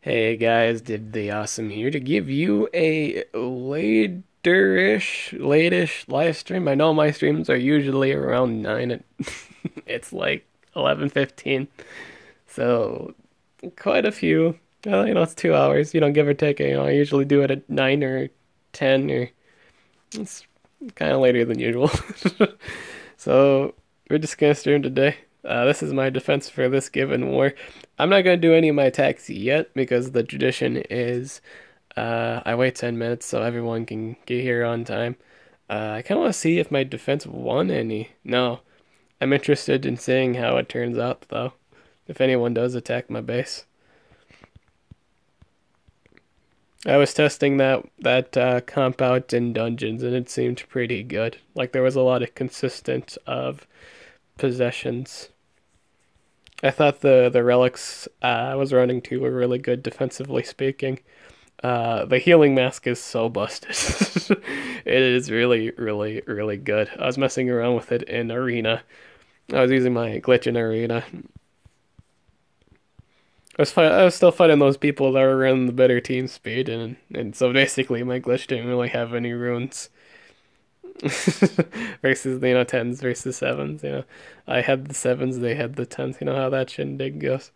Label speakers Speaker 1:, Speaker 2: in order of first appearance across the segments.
Speaker 1: Hey guys, did the awesome here to give you a late-ish live stream. I know my streams are usually around 9 and it's like 11:15. So quite a few. Well, it's 2 hours, give or take. I usually do it at 9 or 10 or it's kind of later than usual. So we're just gonna stream today. This is my defense for this given war. I'm not gonna do any of my attacks yet because the tradition is I wait 10 minutes so everyone can get here on time. I kind of want to see if my defense won any. No, I'm interested in seeing how it turns out though. If anyone does attack my base, I was testing that comp out in dungeons and it seemed pretty good. Like there was a lot of consistent of possessions. I thought the relics I was running to were really good defensively speaking. The healing mask is so busted. It is really, really, really good. I was messing around with it in arena. I was using my glitch in arena. I was still fighting those people that were running the better team speed, and so basically my glitch didn't really have any runes. Versus tens versus sevens. I had the sevens, they had the tens. You know how that shindig goes.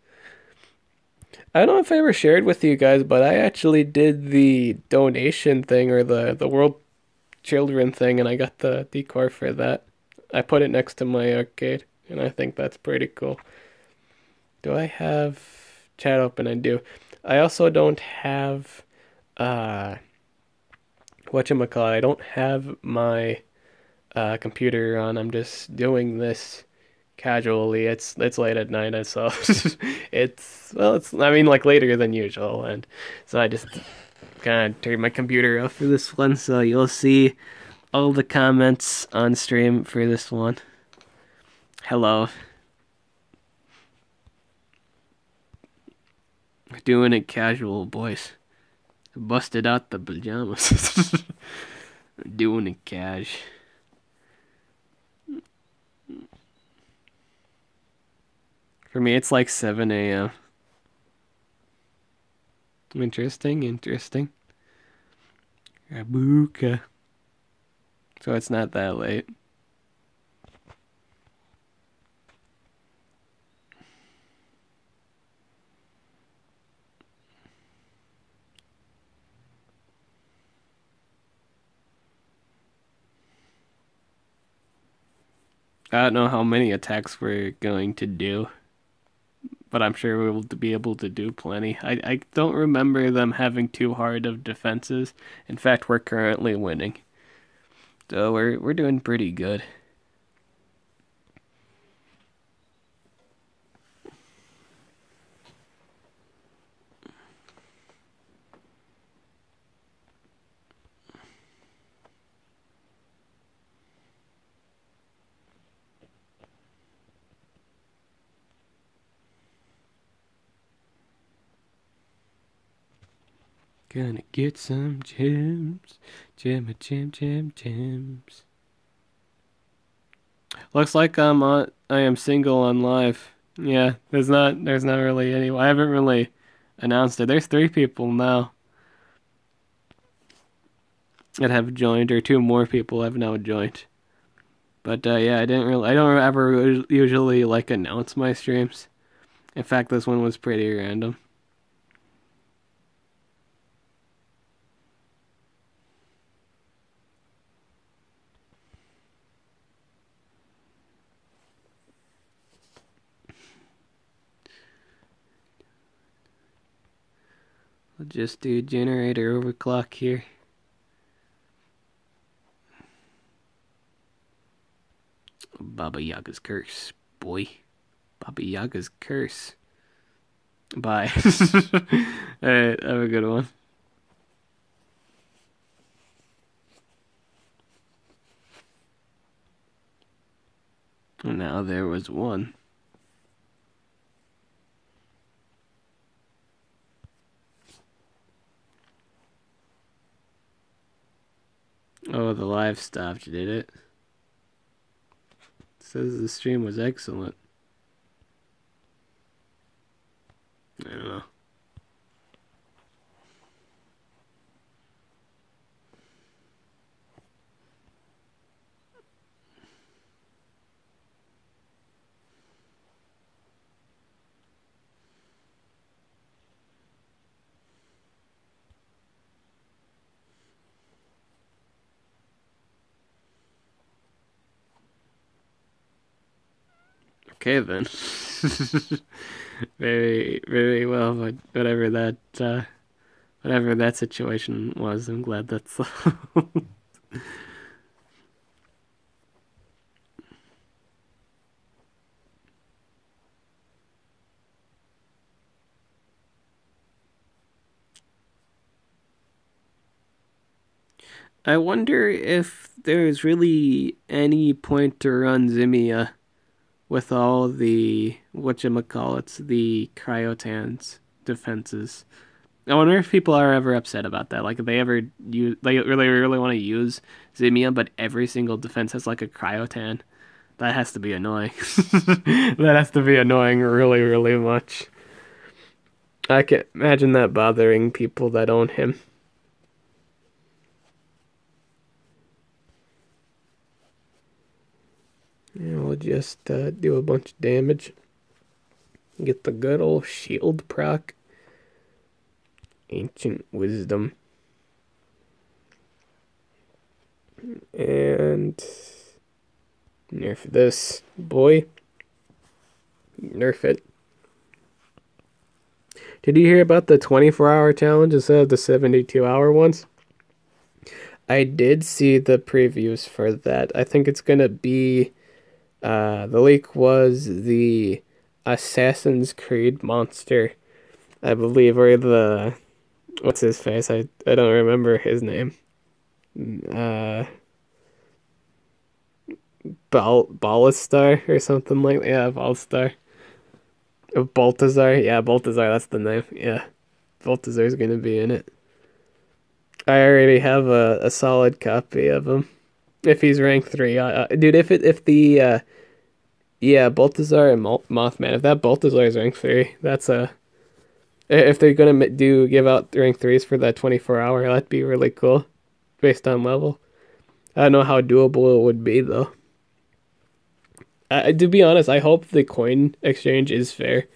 Speaker 1: I don't know if I ever shared with you guys, but I actually did the donation thing or the World Children thing, and I got the decor for that. I put it next to my arcade, and I think that's pretty cool. Do I have chat open? I do. I also don't have uh whatchamacallit. I don't have my computer on. I'm just doing this casually. It's late at night, so it's I mean like later than usual, and so I just kind of turned my computer off for this one. So you'll see all the comments on stream for this one. Hello, we're doing it casual, boys. Busted out the pajamas. We're doing it cash. For me, it's like 7 a.m. Interesting, interesting. Abuka. So it's not that late. I don't know how many attacks we're going to do, but I'm sure we will be able to do plenty. I don't remember them having too hard of defenses. In fact, we're currently winning. So we're doing pretty good. Gonna get some gems. Gems. Looks like I am single on live. Yeah, there's not really any. I haven't really announced it. There's 3 people now that have joined, or 2 more people have now joined. But yeah, I don't ever usually like announce my streams. In fact, this one was pretty random. I'll just do generator overclock here. Baba Yaga's curse, boy. Baba Yaga's curse. Bye. Alright, have a good one. Now there was one. Oh, the live stopped, did it? Says the stream was excellent. I don't know. Okay then. Very, very well, but whatever that situation was, I'm glad that's I wonder if there's really any point to run Zimia with all the whatchamacallits, the Cryotans defenses. I wonder if people are ever upset about that. Like, if they ever use, they really want to use Zimia, but every single defense has like a Cryotan. That has to be annoying. That has to be annoying really, really much. I can imagine that bothering people that own him. Yeah, we'll just do a bunch of damage. Get the good old shield proc. Ancient Wisdom. And nerf this boy. Nerf it. Did you hear about the 24-hour challenge instead of the 72-hour ones? I did see the previews for that. I think it's gonna be the leak was the Assassin's Creed monster, I believe, or the what's his face? I don't remember his name. Uh Ballastar or something like that. Yeah, Balstar. Baltazar. Yeah, Baltazar, that's the name. Yeah. Baltazar's gonna be in it. I already have a solid copy of him. If he's rank 3. Dude, if the yeah, Baltazar and Mothman, if that Baltazar is rank 3, that's a if they're gonna give out rank 3s for that 24-hour, that'd be really cool based on level. I don't know how doable it would be though. To be honest, I hope the coin exchange is fair.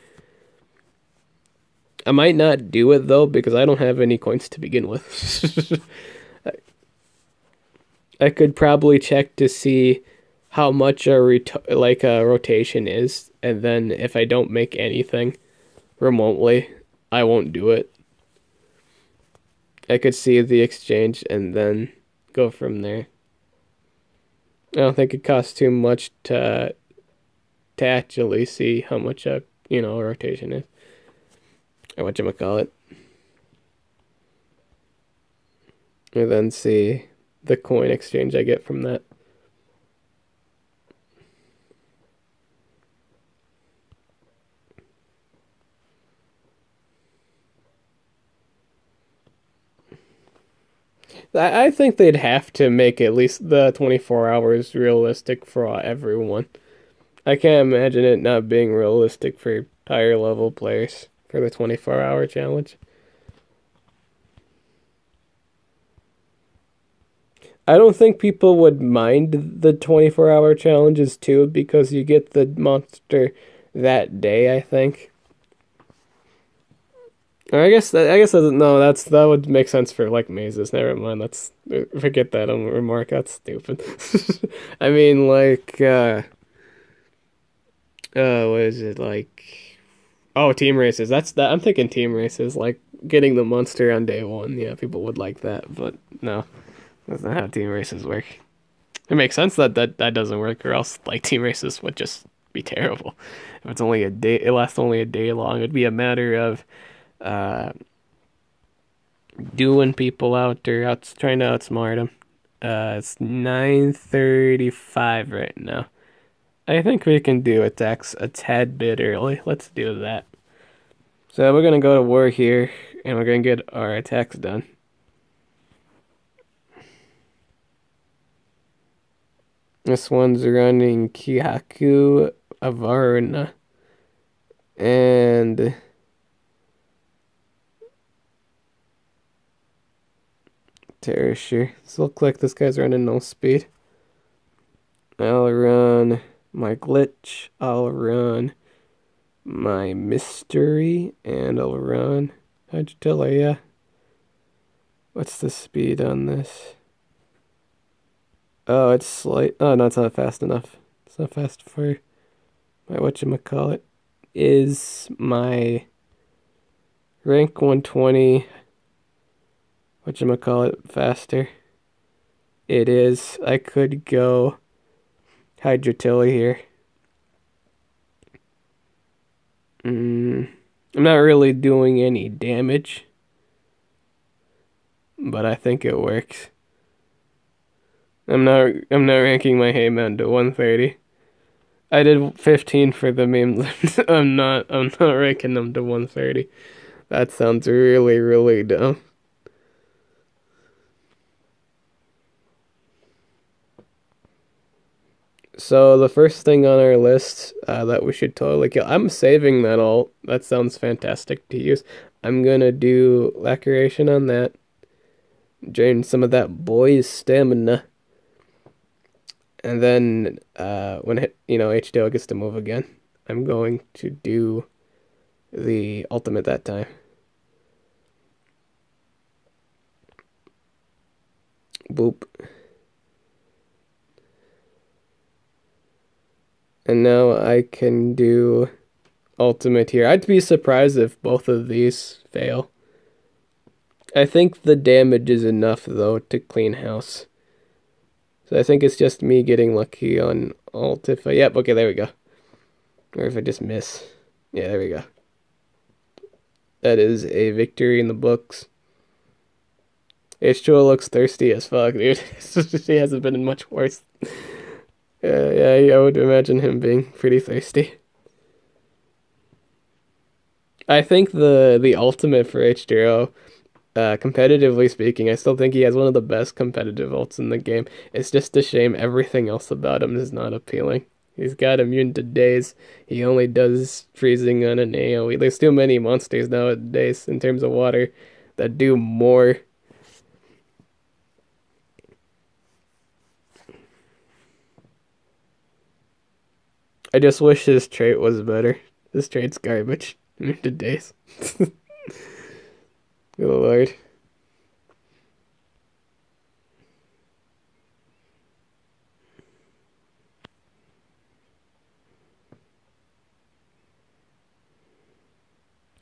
Speaker 1: I might not do it though because I don't have any coins to begin with. I could probably check to see how much a rotation is, and then if I don't make anything remotely, I won't do it. I could see the exchange and then go from there. I don't think it costs too much to actually see how much a rotation is, or whatchamacallit, and then see the coin exchange I get from that. I think they'd have to make at least the 24 hours realistic for everyone. I can't imagine it not being realistic for higher level players for the 24-hour challenge. I don't think people would mind the 24-hour challenges too because you get the monster that day, I think. Or I guess no, that would make sense for like mazes. Never mind. That's forget that remark. That's stupid. I mean, like what is it like? Oh, team races. That's that. I'm thinking team races, like getting the monster on day one. Yeah, people would like that, but no, that's not how team races work. It makes sense that doesn't work, or else like team races would just be terrible. If it's only a day, it lasts only a day long. It'd be a matter of uh doing people out or trying to outsmart them. It's 9:35 right now. I think we can do attacks a tad bit early. Let's do that. So we're gonna go to war here, and we're gonna get our attacks done. This one's running Kihaku Avarna. And Terrasure. So look like this guy's running no speed. I'll run my glitch. I'll run my mystery. And I'll run Hydrotilla. What's the speed on this? Oh, it's slight. Oh, no, it's not fast enough. It's not fast for my whatchamacallit, is my rank 120 whatchamacallit faster? It is. I could go Hydrotilly here. I'm not really doing any damage, but I think it works. I'm not ranking my Hayman to 130. I did 15 for the meme. I'm not ranking them to 130. That sounds really, really dumb. So the first thing on our list that we should totally kill. I'm saving that all. That sounds fantastic to use. I'm gonna do Laceration on that. Drain some of that boy's stamina. And then when HDL gets to move again, I'm going to do the ultimate that time. Boop. And now I can do ultimate here. I'd be surprised if both of these fail. I think the damage is enough, though, to clean house. So I think it's just me getting lucky on ult if I... Yep, okay, there we go. Or if I just miss. Yeah, there we go. That is a victory in the books. H2O looks thirsty as fuck, dude. She hasn't been much worse. Yeah, I would imagine him being pretty thirsty. I think the ultimate for H2O, competitively speaking, I still think he has one of the best competitive ults in the game. It's just a shame everything else about him is not appealing. He's got immune to daze. He only does freezing on an AoE. There's too many monsters nowadays in terms of water that do more. I just wish his trait was better. His trait's garbage. Immune to daze. Good lord.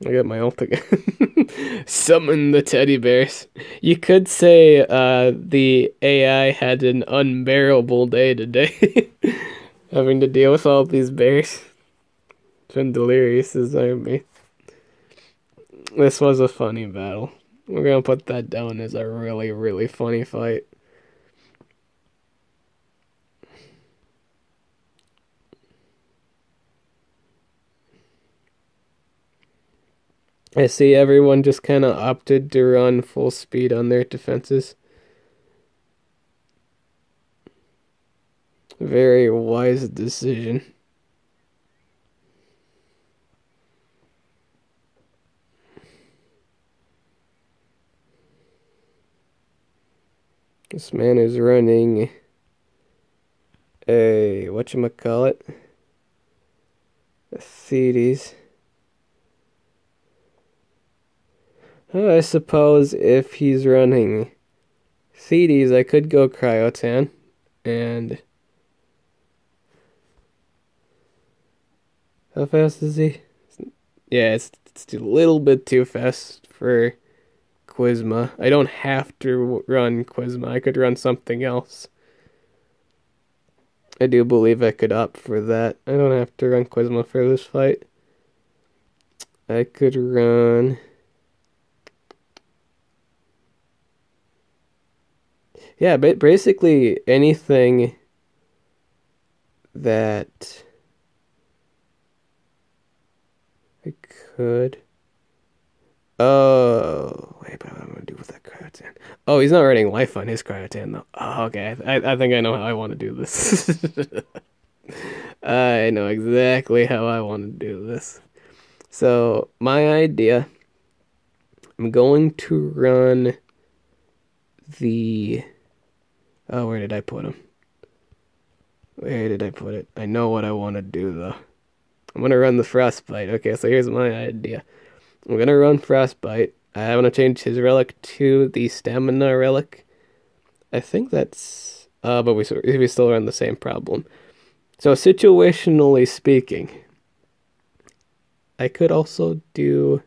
Speaker 1: I got my ult again. Summon the teddy bears. You could say the AI had an unbearable day today. Having to deal with all these bears. It's been delirious as army. This was a funny battle. We're gonna put that down as a really, really funny fight. I see everyone just kind of opted to run full speed on their defenses. Very wise decision. This man is running a whatchamacallit? A Thedes. I suppose if he's running Thedes, I could go Cryotan and how fast is he? Yeah, it's a little bit too fast for Quizma. I don't have to run Quizma. I could run something else. I do believe I could opt for that. I don't have to run Quizma for this fight. I could run... Yeah, but basically anything that I could... Oh, wait, but what am I gonna do with that Cryotan? Oh, he's not running life on his Cryotan, though. Oh, okay, I think I know how I want to do this. I know exactly how I want to do this. So, my idea, I'm going to run the... Oh, where did I put him? Where did I put it? I know what I want to do, though. I'm going to run the Frostbite. Okay, so here's my idea. I'm going to run Frostbite. I want to change his relic to the Stamina relic. I think that's... but we still run the same problem. So situationally speaking, I could also do.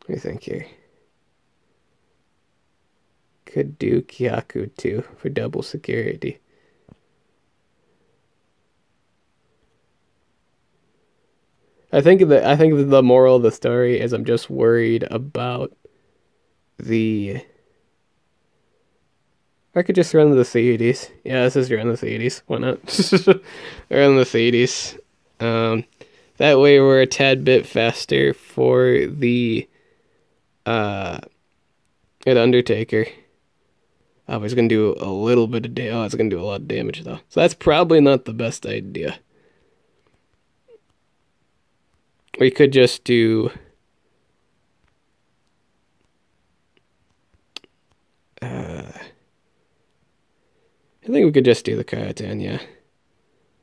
Speaker 1: Let me think here. Could do Kyaku too for double security. I think the moral of the story is I'm just worried about the. I could just run the Theodes. Yeah, let's just run the Theodes. Why not? Run the Theodes. That way we're a tad bit faster for the at Undertaker. Oh, he's gonna do a little bit of damage. Oh, it's gonna do a lot of damage though. So that's probably not the best idea. We could just do. I think we could just do the Cryotan, yeah.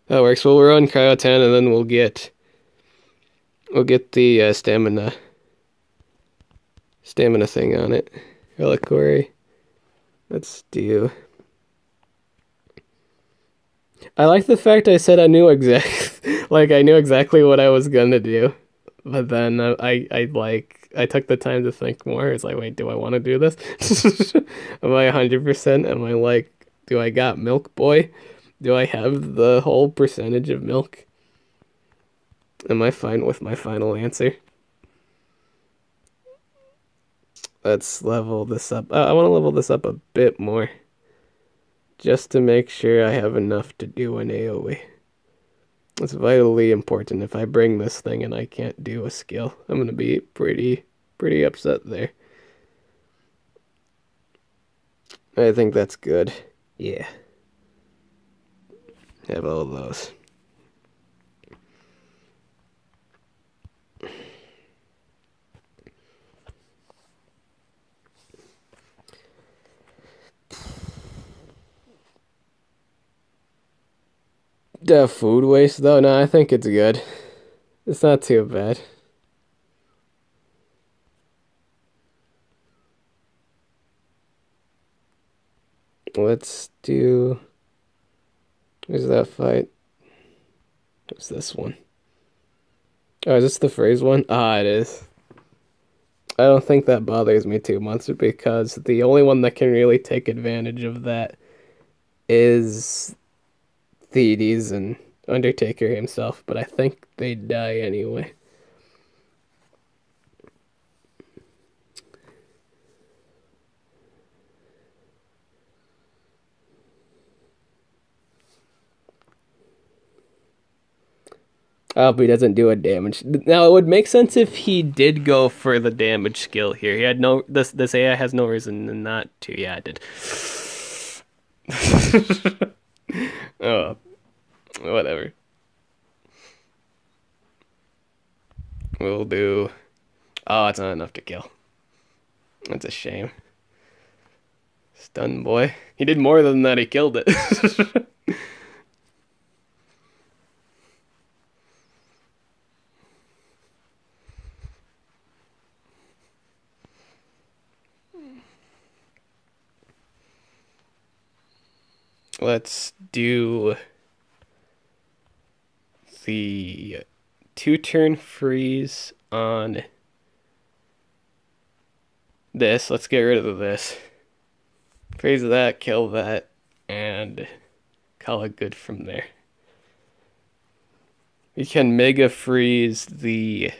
Speaker 1: That works. Well, we're on Cryotan, and then we'll get the stamina thing on it. Reliquary. Let's do. I like the fact I said I knew I knew exactly what I was gonna do, but then I took the time to think more. It's like, wait, do I want to do this? Am I 100%? Am I like, do I got milk, boy? Do I have the whole percentage of milk? Am I fine with my final answer? Let's level this up. I want to level this up a bit more, just to make sure I have enough to do an AoE. It's vitally important. If I bring this thing and I can't do a skill, I'm gonna be pretty upset there. I think that's good. Yeah. Have all of those. The food waste though? No, I think it's good. It's not too bad. Let's do. Where's that fight? What's this one? Oh, is this the phrase one? Ah, it is. I don't think that bothers me too much because the only one that can really take advantage of that is Theodes and Undertaker himself, but I think they die anyway. I hope he doesn't do a damage. Now, it would make sense if he did go for the damage skill here. He had no... This AI has no reason not to. Yeah, it did. Oh, whatever. We'll do... Oh, it's not enough to kill. That's a shame. Stun boy. He did more than that. He killed it. Let's do the 2-turn freeze on this. Let's get rid of this. Freeze that, kill that, and call it good from there. We can mega freeze the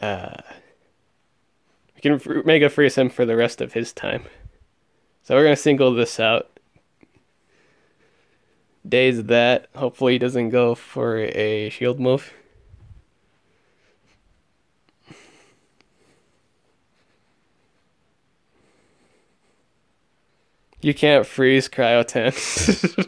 Speaker 1: we can mega freeze him for the rest of his time. So we're gonna single this out. Daze that. Hopefully he doesn't go for a shield move. You can't freeze Cryotan.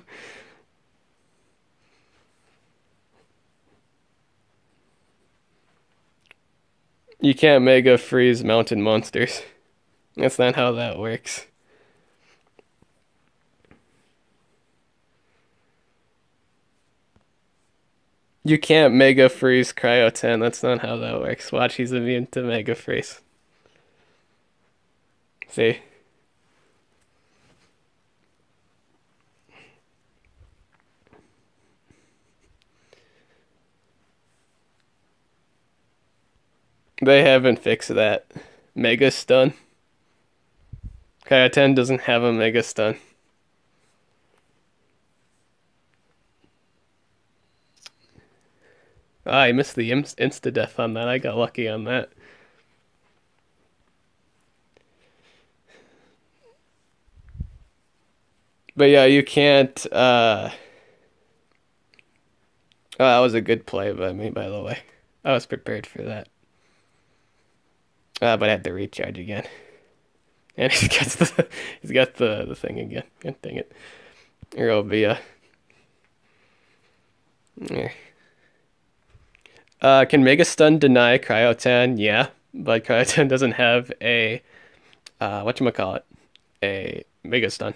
Speaker 1: You can't mega freeze mountain monsters. That's not how that works. You can't mega freeze Cryotan. That's not how that works. Watch, he's immune to mega freeze. See? They haven't fixed that. Mega Stun. Kaioten doesn't have a Mega Stun. Ah, I missed the insta-death on that. I got lucky on that. But yeah, you can't, oh, that was a good play by me, by the way. I was prepared for that. But I had to recharge again. And he's got the thing again. God dang it. Here will be a... Yeah. Can Mega Stun deny Cryotan? Yeah, but Cryotan doesn't have a whatchamacallit, a Mega Stun.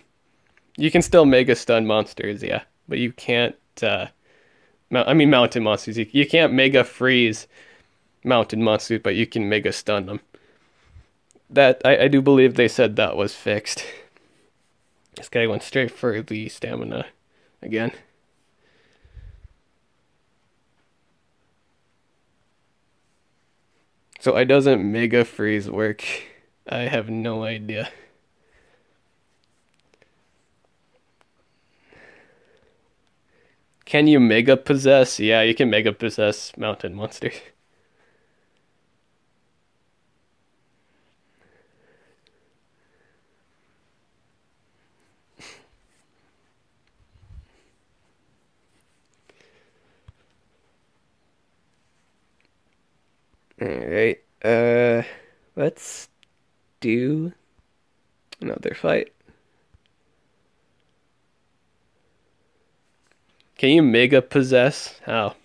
Speaker 1: You can still Mega Stun monsters, yeah, but you can't. Mountain monsters. You can't Mega Freeze mountain monsters, but you can Mega Stun them. That I do believe they said that was fixed. This guy went straight for the stamina again. So why doesn't Mega Freeze work? I have no idea. Can you Mega Possess? Yeah, you can Mega Possess mountain monsters. Alright, let's do another fight. Can you Mega Possess? How?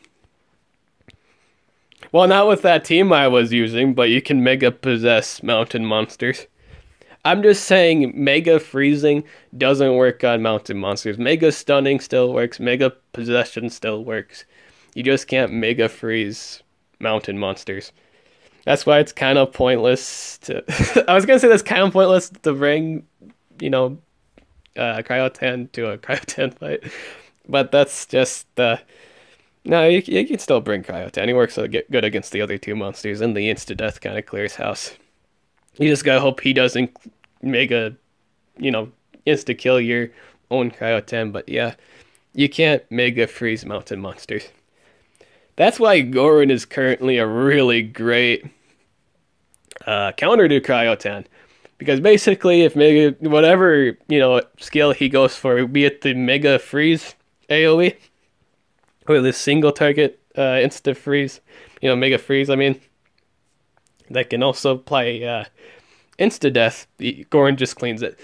Speaker 1: Well, not with that team I was using, but you can Mega Possess mountain monsters. I'm just saying Mega Freezing doesn't work on mountain monsters. Mega Stunning still works. Mega Possession still works. You just can't Mega Freeze mountain monsters. That's why it's kind of pointless to... I was going to say that's kind of pointless to bring, Cryotan to a Cryotan fight. But that's just... No, you can still bring Cryotan. He works good against the other two monsters, and the insta-death kind of clears house. You just gotta hope he doesn't mega, insta-kill your own Cryotan. But yeah, you can't Mega Freeze mountain monsters. That's why Goron is currently a really great counter to Cryotan. Because basically, if Mega, whatever, skill he goes for, be it the Mega Freeze AoE, or the single target insta freeze, Mega Freeze, that can also apply insta death, Goron just cleans it.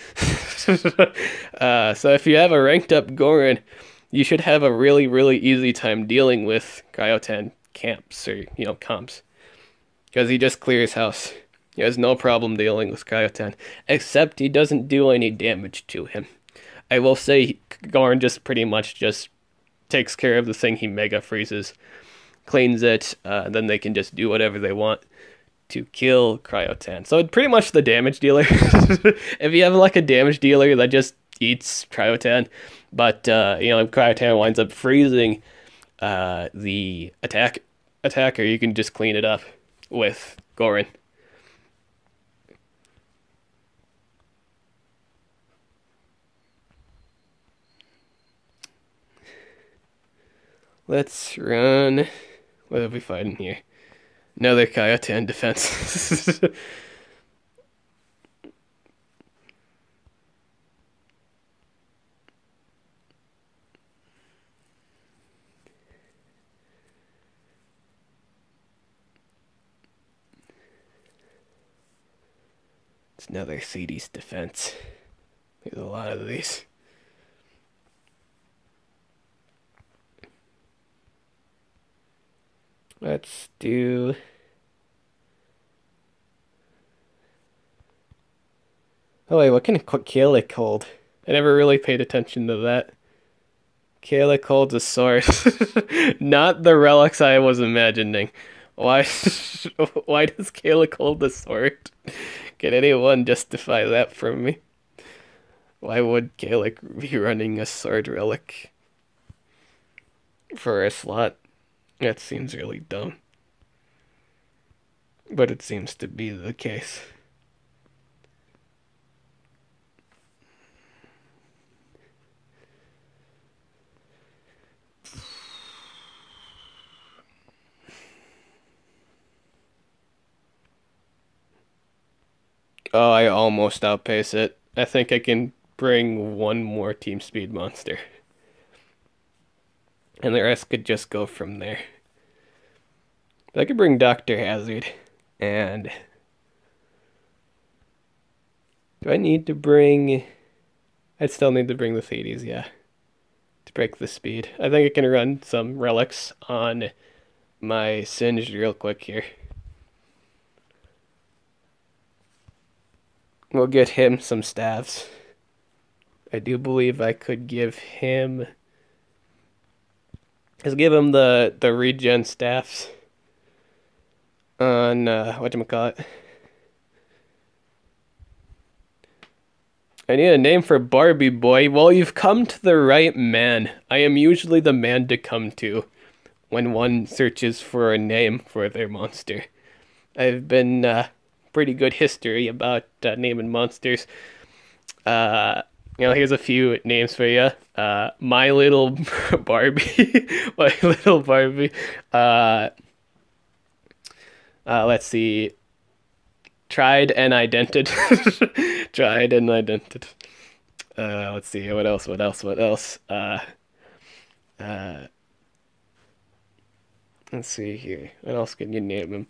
Speaker 1: So if you have a ranked up Goron, you should have a really, really easy time dealing with Cryotan camps or, comps. Because he just clears house. He has no problem dealing with Cryotan. Except he doesn't do any damage to him. I will say Goron just pretty much just takes care of the thing he Mega Freezes. Cleans it, then they can just do whatever they want to kill Cryotan. So it's pretty much the damage dealer. If you have like a damage dealer that just eats Cryotan, but if Cryotan winds up freezing the attacker, you can just clean it up with Goron. Let's run. What are we fighting here? Another Cryotan defense. It's another C's defense. There's a lot of these. Let's do... Oh wait, what can Kalik hold? I never really paid attention to that. Kalik holds a sword. Not the relics I was imagining. Why why does Kalik hold the sword? Can anyone justify that for me? Why would Kalik be running a sword relic for a slot? That seems really dumb. but it seems to be the case. Oh, I almost outpace it. I think I can bring one more Team Speed Monster. And the rest could just go from there. But I could bring Dr. Hazard. And do I need to bring... I'd still need to bring the Thetes, yeah. To break the speed. I think I can run some relics on my Singed real quick here. We'll get him some staves. I do believe I could give him... Let's give him the regen staffs on, whatchamacallit. I need a name for Barbie Boy. Well, you've come to the right man. I am usually the man to come to when one searches for a name for their monster. I've been pretty good history about naming monsters. Here's a few names for you. My Little Barbie. My Little Barbie. Let's see. Tried and Idented. Tried and Idented. Let's see. What else? Let's see here. What else can you name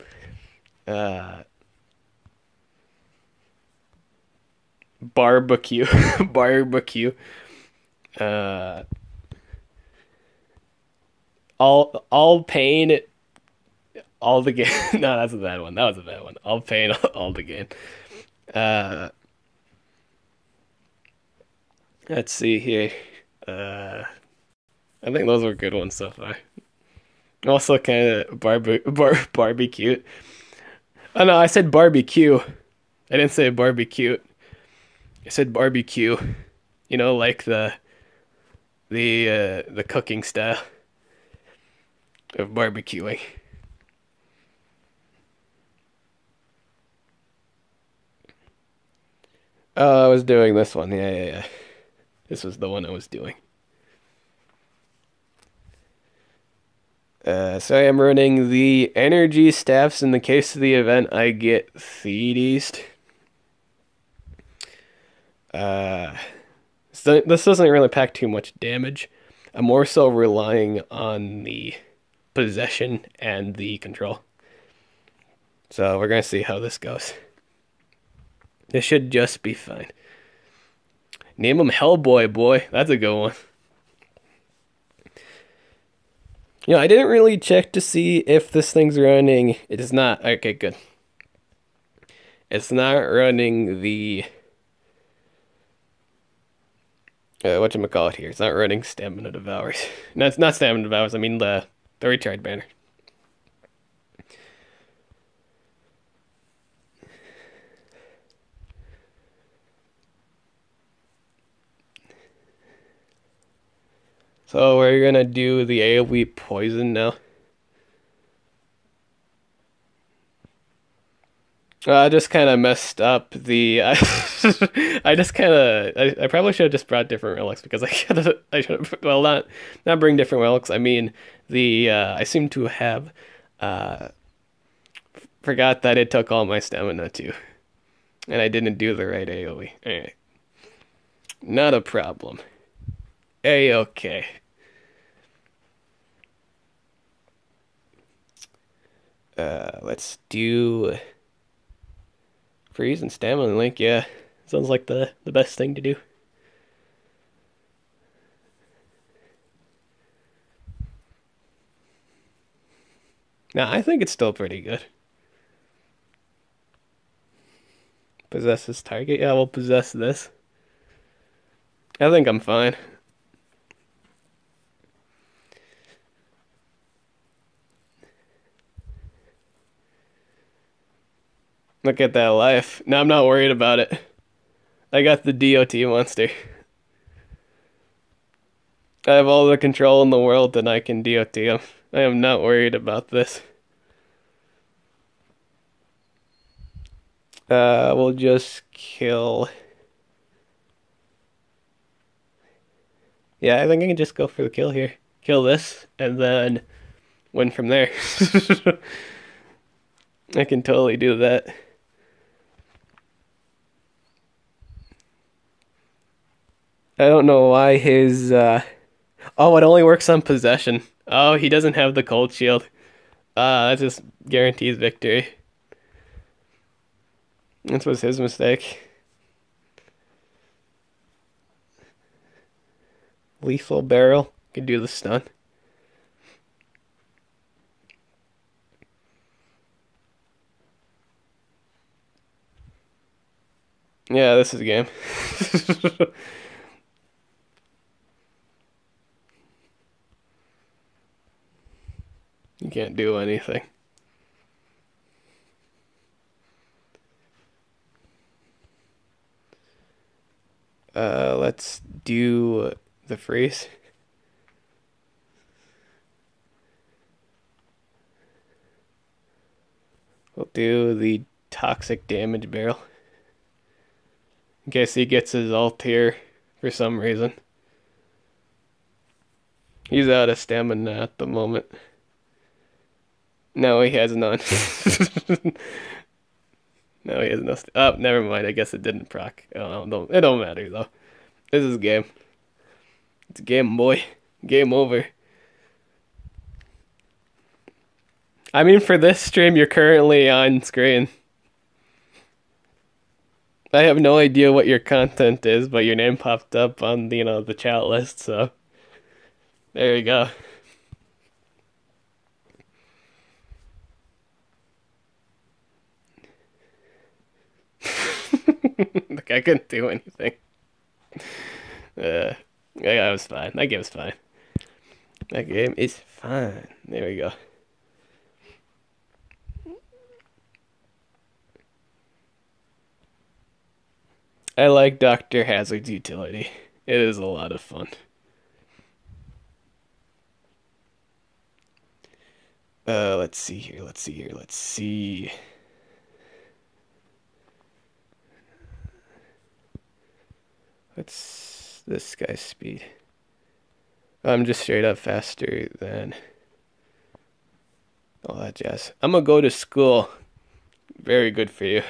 Speaker 1: him? Barbecue. Barbecue. All pain, all the gain. No, that's a bad one. That was a bad one. All pain, all the gain. Let's see here. I think those were good ones so far. Also kind of barbecue. Oh no, I said barbecue. I didn't say barbecue. I said barbecue. You know, like the cooking style of barbecuing. Oh, I was doing this one. Yeah. This was the one I was doing. So I am running the energy staffs. In the case of the event, I get Thetes. So this doesn't really pack too much damage. I'm more so relying on the possession and the control. So we're going to see how this goes. This should just be fine. Name him Hellboy, boy. That's a good one. I didn't really check to see if this thing's running. It is not. Okay, good. It's not running the... whatchamacallit here. It's not running Stamina Devours. No, it's not Stamina Devours. I mean the Recharge Banner. So we're gonna do the AoE poison now. I just kind of messed up the. I just kind of. I probably should have just brought different relics because I should have. Well, not bring different relics. I mean the. I seem to have. Forgot that it took all my stamina too, and I didn't do the right AoE. Alright. Not a problem. A-okay. Let's do freeze and stamina link. Yeah, sounds like the best thing to do. Nah, I think it's still pretty good. Possess this target. Yeah, we'll possess this. I think I'm fine. Look at that life. No, I'm not worried about it. I got the DOT monster. I have all the control in the world and I can DOT him. I am not worried about this. We'll just kill. Yeah, I think I can just go for the kill here. Kill this, and then win from there. I can totally do that. I don't know why his oh, it only works on possession. Oh, he doesn't have the cold shield. That just guarantees victory. This was his mistake. Lethal barrel. Could do the stun. Yeah, this is a game. You can't do anything. Let's do the freeze. We'll do the toxic damage barrel. In case he gets his ult here for some reason. He's out of stamina at the moment. No, he has none. No, he has no. Oh, never mind. I guess it didn't proc. Oh, no, it don't matter though. This is a game. It's a game, boy. Game over. I mean, for this stream, you're currently on screen. I have no idea what your content is, but your name popped up on the chat list, so there you go. Like I couldn't do anything. Yeah, that was fine. That game was fine. That game is fine. There we go. I like Dr. Hazard's utility. It is a lot of fun. Let's see here. Let's see here. Let's see. What's this guy's speed? I'm just straight up faster than all that jazz. I'm gonna go to school. Very good for you.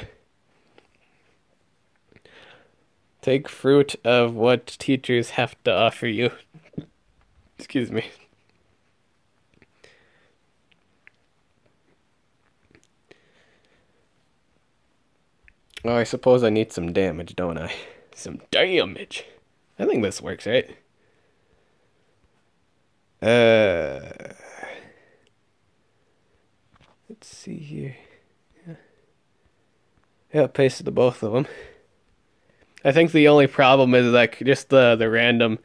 Speaker 1: Take fruit of what teachers have to offer you. Excuse me. Oh, I suppose I need some damage, don't I? Some damage. I think this works, right? Let's see here. Yeah, pasted the both of them. I think the only problem is like just the random.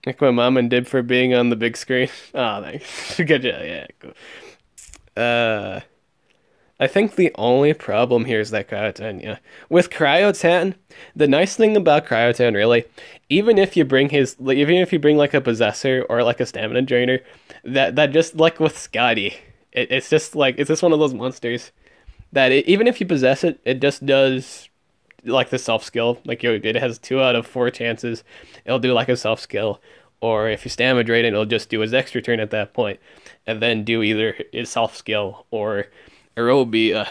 Speaker 1: Like my mom and did for being on the big screen. Oh, thanks. Good job. Yeah, cool. I think the only problem here is that Cryotan, yeah. With Cryotan, the nice thing about Cryotan really, even if you bring like a possessor or like a stamina drainer, that just like with Scotty, it's just one of those monsters that even if you possess it, it just does like the self skill. Like it has 2 out of 4 chances, it'll do like a self skill, or if you stamina drain it, it'll just do his extra turn at that point, and then do either his self skill or Aerobia.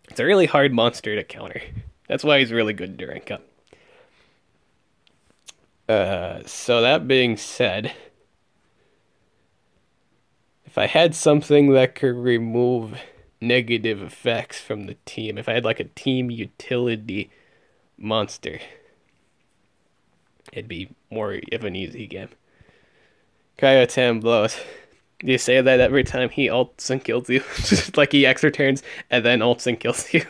Speaker 1: It's a really hard monster to counter. That's why he's really good to rank up. So that being said, if I had something that could remove negative effects from the team, if I had like a team utility monster, it'd be more of an easy game. Cryotan blows. Do you say that every time he ults and kills you? Just like he extra turns and then ults and kills you.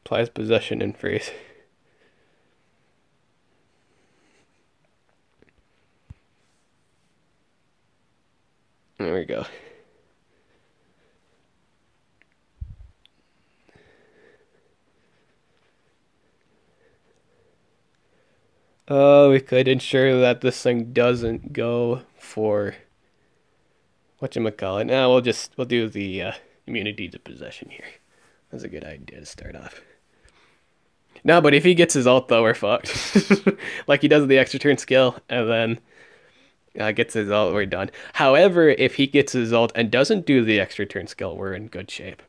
Speaker 1: Applies possession and freeze. There we go. Oh, we could ensure that this thing doesn't go for whatchamacallit. Now we'll do the immunity to possession here. That's a good idea to start off. No, but if he gets his ult though, we're fucked. Like he does the extra turn skill and then gets his ult, we're done. However, if he gets his ult and doesn't do the extra turn skill, we're in good shape.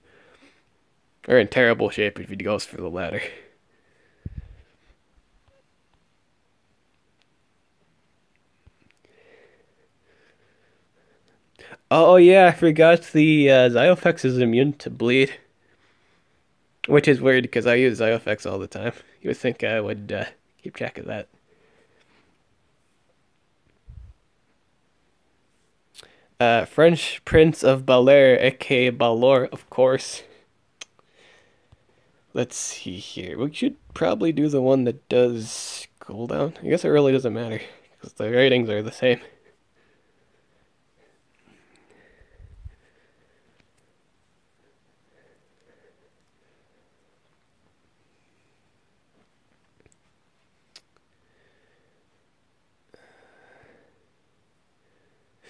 Speaker 1: We're in terrible shape if he goes for the latter. Oh yeah, I forgot the Xiofex is immune to bleed. Which is weird because I use Xiofex all the time. You would think I would keep track of that. French Prince of Bel-Air, aka Balor, of course. Let's see here. We should probably do the one that does cooldown. I guess it really doesn't matter because the ratings are the same.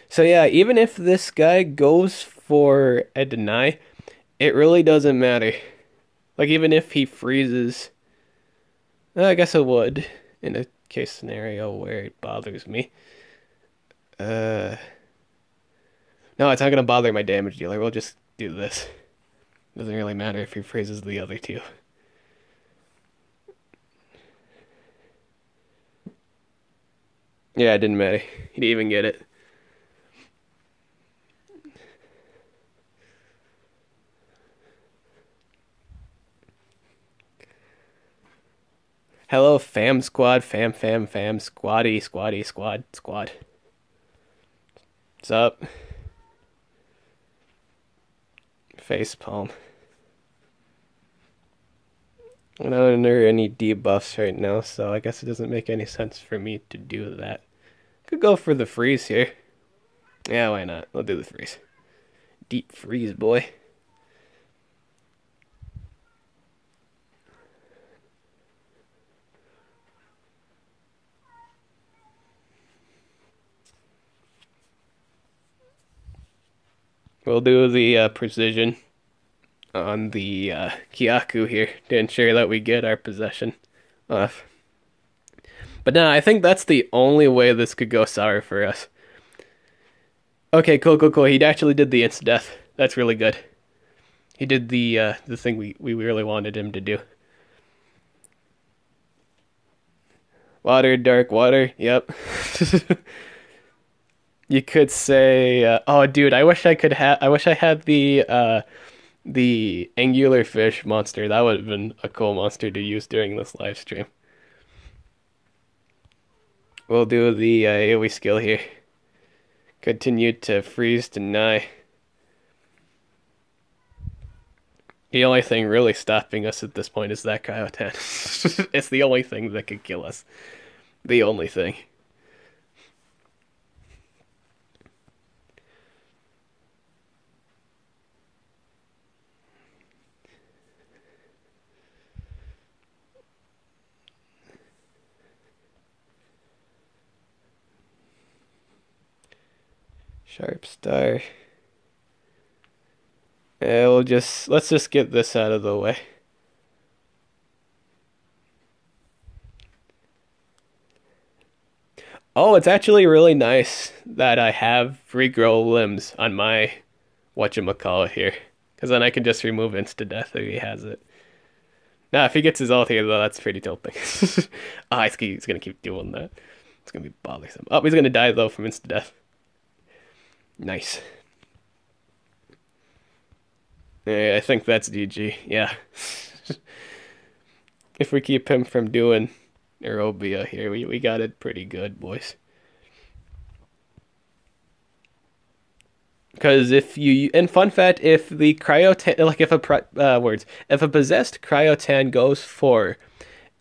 Speaker 1: So yeah, even if this guy goes for a deny, it really doesn't matter. Like even if he freezes, I guess it would in a case scenario where it bothers me. No, it's not gonna bother my damage dealer. We'll just do this. Doesn't really matter if he freezes the other two. Yeah, it didn't matter. He didn't even get it. Hello, fam squad, fam, squaddy, squad. What's up? Face palm. I'm not under any debuffs right now, so I guess it doesn't make any sense for me to do that. Could go for the freeze here. Yeah, why not? I'll do the freeze. Deep freeze, boy. We'll do the precision on the Kyaku here to ensure that we get our possession off. But no, I think that's the only way this could go sour for us. Okay, cool. He actually did the insta-death. That's really good. He did the thing we really wanted him to do. Water, dark water. Yep. You could say, oh, dude, I wish I had the angular fish monster. That would have been a cool monster to use during this live stream. We'll do the AoE skill here. Continue to freeze, deny. The only thing really stopping us at this point is that cryotan. It's the only thing that could kill us. The only thing. Sharp star. Yeah, let's just get this out of the way. Oh, it's actually really nice that I have regrow limbs on my whatchamacallit here. Because then I can just remove insta-death if he has it. Now, if he gets his ult here, though, that's pretty tilting. He's gonna keep doing that. It's gonna be bothersome. Oh, he's gonna die, though, from insta-death. Nice. Yeah, I think that's GG. Yeah. If we keep him from doing Aerobia here, we got it pretty good, boys. Because if you, and fun fact, if the cryotan, like if a possessed cryotan goes for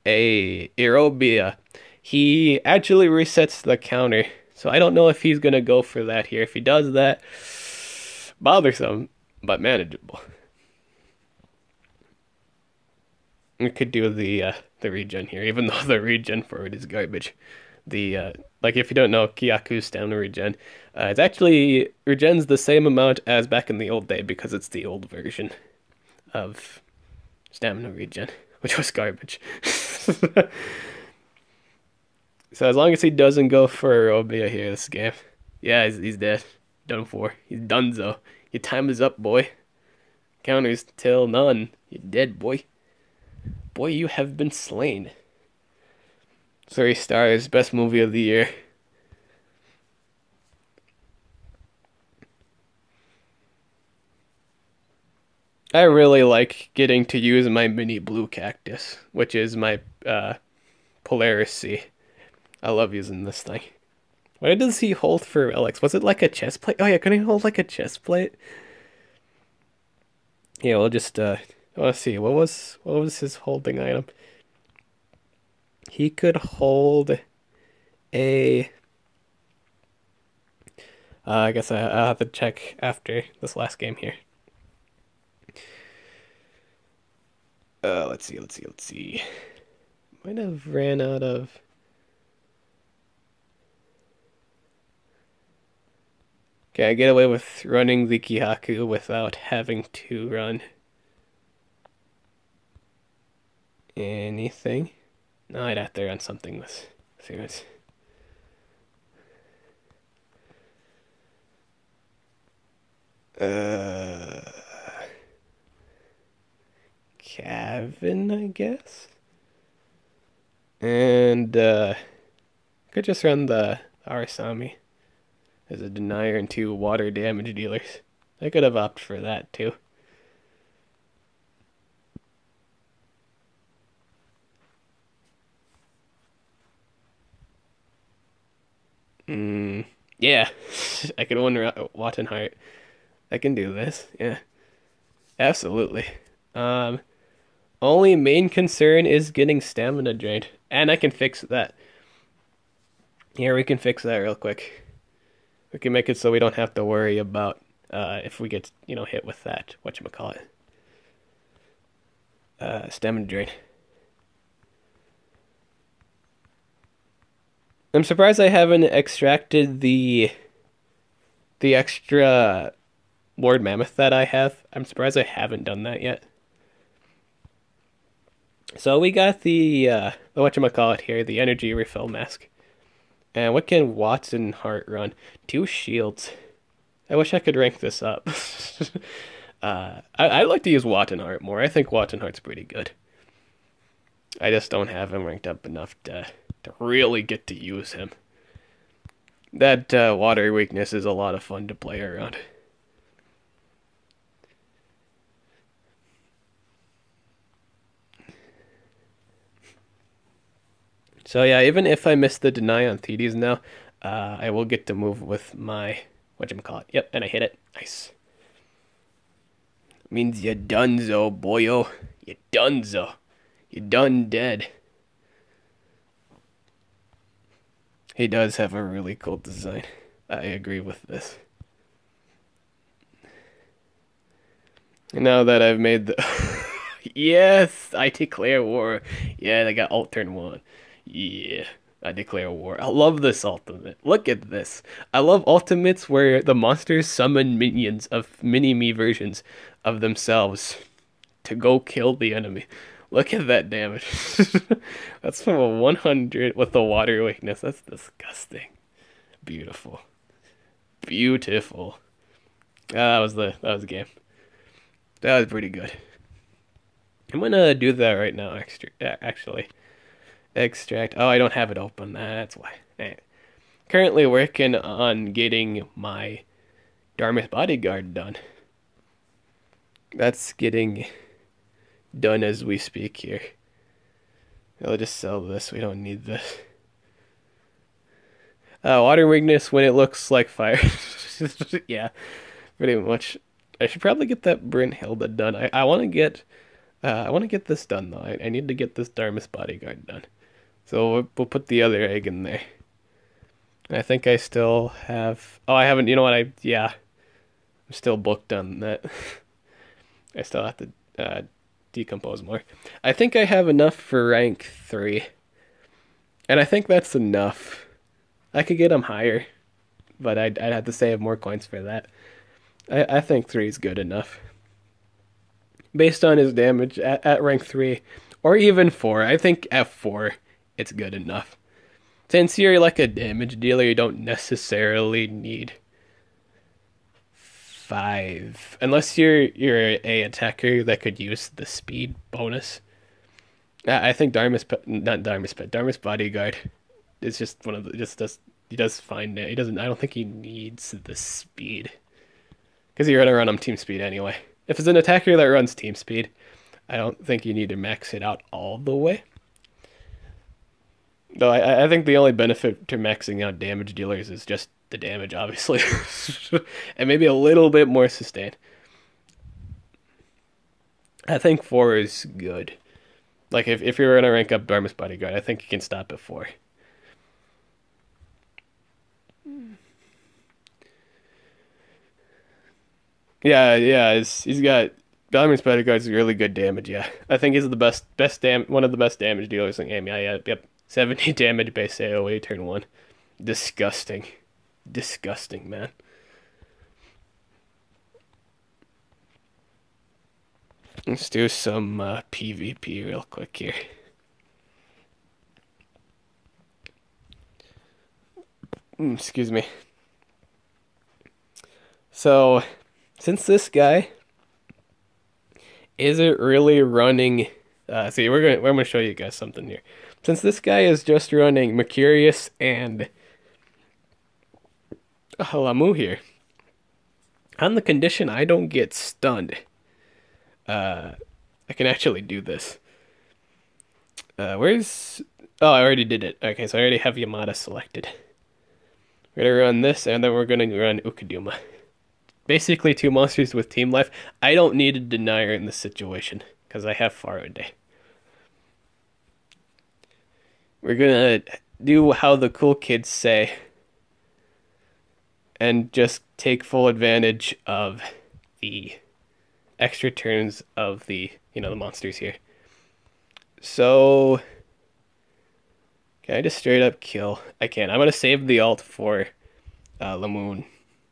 Speaker 1: a Aerobia, he actually resets the counter. So I don't know if he's gonna go for that here. If he does that, bothersome, but manageable. We could do the the regen here, even though the regen for it is garbage. The like if you don't know, Kyaku's stamina regen, it's actually regens the same amount as back in the old day because it's the old version of stamina regen, which was garbage. So as long as he doesn't go for Obia here this game, yeah, he's dead, done for. He's donezo. Your time is up, boy. Counters till none. You're dead, boy. Boy, you have been slain. 3 stars, best movie of the year. I really like getting to use my mini blue cactus, which is my Polaris C. I love using this thing. What does he hold for relics? Was it like a chest plate? Oh yeah, couldn't he hold like a chest plate? Yeah, we'll just let's see. What was his holding item? He could hold a I guess I'll have to check after this last game here. Let's see. Might have ran out of. Can I get away with running the Kihaku without having to run anything? No, I'd have to run something with serious. Kevin, I guess. And could just run the Arasami as a denier and 2 water damage dealers. I could have opted for that too. Yeah, I could win Watton Heart. I can do this. Yeah, absolutely. Um, Only main concern is getting stamina drained, and I can fix that. Here, we can fix that real quick. We can make it so we don't have to worry about if we get, hit with that, whatchamacallit, stamina drain. I'm surprised I haven't extracted the extra Lord Mammoth that I have. I'm surprised I haven't done that yet. So we got the whatchamacallit here, the energy refill mask. And what can Watson Heart run? 2 shields. I wish I could rank this up. I'd like to use Watton Heart more. I think Watton Heart's pretty good. I just don't have him ranked up enough to really get to use him. That water weakness is a lot of fun to play around. So yeah, even if I miss the deny on Thedes now, I will get to move with my whatchamacallit. Yep, and I hit it. Nice. Means you donezo, boyo. You donezo. You done dead. He does have a really cool design. I agree with this. Now that I've made the... Yes, I declare war. Yeah, I got alt turn 1. Yeah, I declare war. I love this ultimate. Look at this. I love ultimates where the monsters summon minions of mini-me versions of themselves to go kill the enemy. Look at that damage. That's from a 100 with the water weakness. That's disgusting. Beautiful. Beautiful. That was the game. That was pretty good. I'm gonna do that right now, actually. Extract. Oh, I don't have it open. That's why. Currently working on getting my Dartmouth bodyguard done. That's getting done as we speak here. I'll just sell this. We don't need this. Water weakness when it looks like fire. Yeah, pretty much. I should probably get that Brynhilda done. I want to get this done though. I need to get this Dartmouth bodyguard done. So we'll put the other egg in there. I think I still have... Oh, I haven't... You know what? I'm still booked on that. I still have to decompose more. I think I have enough for rank 3. And I think that's enough. I could get him higher, but I'd have to save more coins for that. I think 3 is good enough. Based on his damage at rank 3, or even 4. I think at 4, it's good enough. Since you're like a damage dealer, you don't necessarily need 5. Unless you're a attacker that could use the speed bonus. I think Dharma's bodyguard is just one of the, just does, he does fine. He doesn't, I don't think he needs the speed. Because you're going to run him team speed anyway. If it's an attacker that runs team speed, I don't think you need to max it out all the way. Though I think the only benefit to maxing out damage dealers is just the damage, obviously. And maybe a little bit more sustain. I think 4 is good. Like, if you're going to rank up Dharma's bodyguard, I think you can stop at 4. Yeah, he's got Dharma's bodyguard's really good damage. Yeah, I think he's the one of the best damage dealers in the game. Yeah, yep. 70 damage base AOE turn 1. Disgusting, man. Let's do some PvP real quick here. Excuse me. So, since this guy isn't really running, see, we're gonna show you guys something here. Since this guy is just running Mercurius and Lamu here, on the condition I don't get stunned, I can actually do this. Where's... Oh, I already did it. Okay, so I already have Yamada selected. We're gonna run this, and then we're gonna run Ukaduma. Basically 2 monsters with team life. I don't need a denier in this situation, because I have Faraday. We're gonna do how the cool kids say, and just take full advantage of the extra turns of the monsters here. So, can I just straight up kill? I can. I'm gonna save the ult for Lamoon.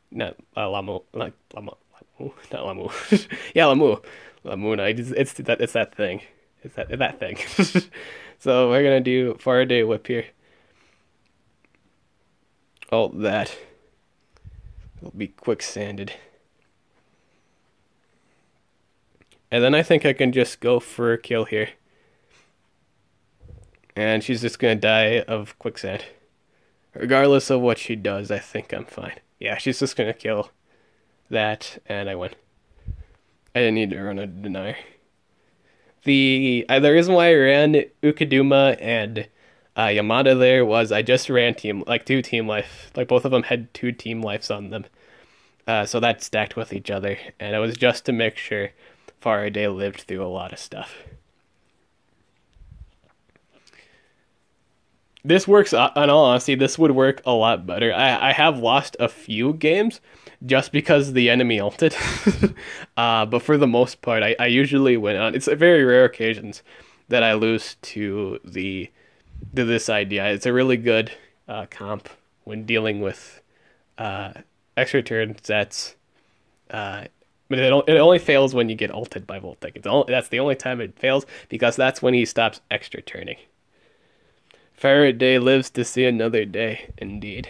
Speaker 1: Not Lamu, like Lamu, not Lamu. Yeah, Lamu. Lamoon. It's that thing. It's that thing. So we're gonna do Faraday whip here. Ult that. It'll be quicksanded. And then I think I can just go for a kill here. And she's just gonna die of quicksand. Regardless of what she does, I think I'm fine. Yeah, she's just gonna kill that, and I win. I didn't need to run a denier. The reason why I ran Ukaduma and Yamada there was I just ran 2 team life. Like, both of them had 2 team lives on them. So that stacked with each other, and it was just to make sure Faraday lived through a lot of stuff. This works, in all honesty, this would work a lot better. I have lost a few games just because the enemy ulted. But for the most part, I usually win on. It's a very rare occasions that I lose to this idea. It's a really good comp when dealing with extra turn sets. But it only fails when you get ulted by Voltec. That's the only time it fails, because that's when he stops extra turning. Faraday lives to see another day, indeed.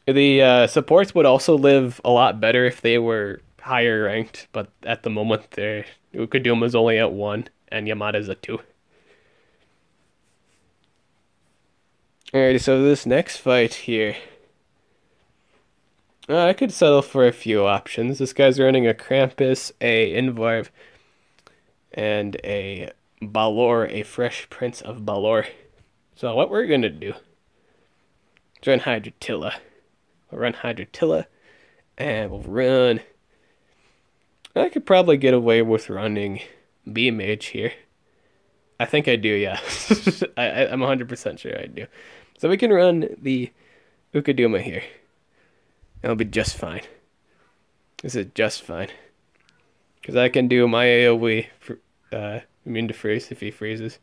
Speaker 1: The supports would also live a lot better if they were higher ranked, but at the moment, Ukaduma's only at 1, and Yamada's at 2. Alrighty, so this next fight here, I could settle for a few options. This guy's running a Krampus, a Invarv, and a Balor, a Fresh Prince of Balor. So what we're gonna do is run Hydratilla. We'll run Hydratilla, and we'll run... I could probably get away with running B-Mage here. I think I do, yeah. I'm 100% sure I do. So we can run the Ukaduma here. It'll be just fine. This is just fine. Because I can do my AoE for, immune to freeze if he freezes.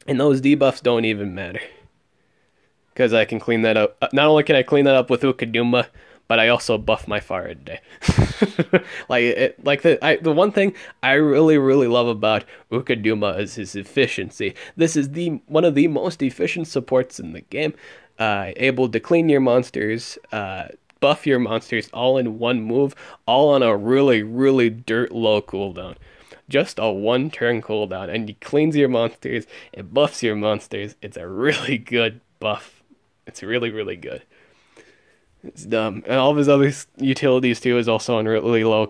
Speaker 1: And those debuffs don't even matter. Because I can clean that up. Not only can I clean that up with Ukaduma, but I also buff my Faraday. The one thing I really love about Ukaduma is his efficiency. This is the one of the most efficient supports in the game. Able to clean your monsters, buff your monsters all in one move, all on a really dirt low cooldown. Just a 1 turn cooldown, and he cleans your monsters, it buffs your monsters. It's a really good buff. It's really good. It's dumb. And all of his other utilities too is also on really low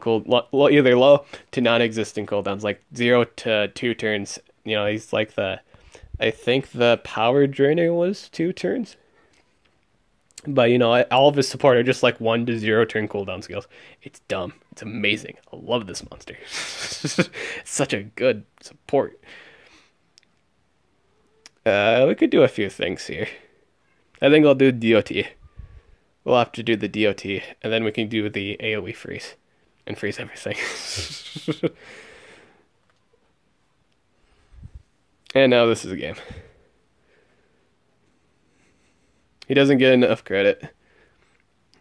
Speaker 1: either low to non-existent cooldowns, like 0 to 2 turns. You know, he's like I think the power drainer was 2 turns. But you know, all of his support are just like 1 to 0 turn cooldown skills. It's dumb. It's amazing. I love this monster. It's such a good support. We could do a few things here. I think I'll do DOT. We'll have to do the DOT, and then we can do the AoE freeze and freeze everything. And now this is a game. He doesn't get enough credit.